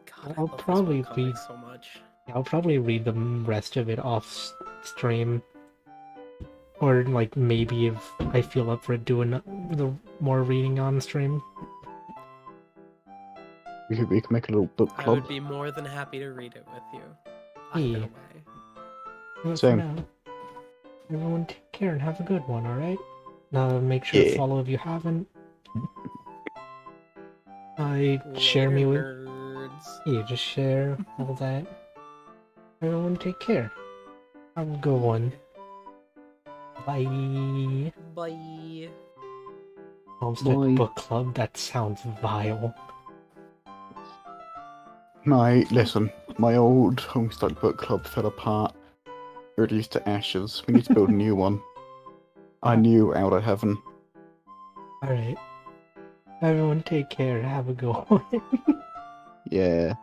God, I'll I love probably this read- webcomic so much. I'll probably read the rest of it off stream. Or like maybe if I feel up for it, doing the more reading on stream. We could make a little book I club. would be more than happy to read it with you. Hey. Either way. Well, for Same. now, everyone take care and have a good one, alright? Now make sure to Yeah. follow if you haven't. Share me with... nerds. Yeah, just share all that. Everyone take care. Have a good one. Bye. Bye. Homestuck Bye. Book Club, that sounds vile. Listen, my old Homestuck book club fell apart, reduced to ashes. We need to build a new one. I knew out of heaven. Alright. Everyone take care. Have a good one. Yeah.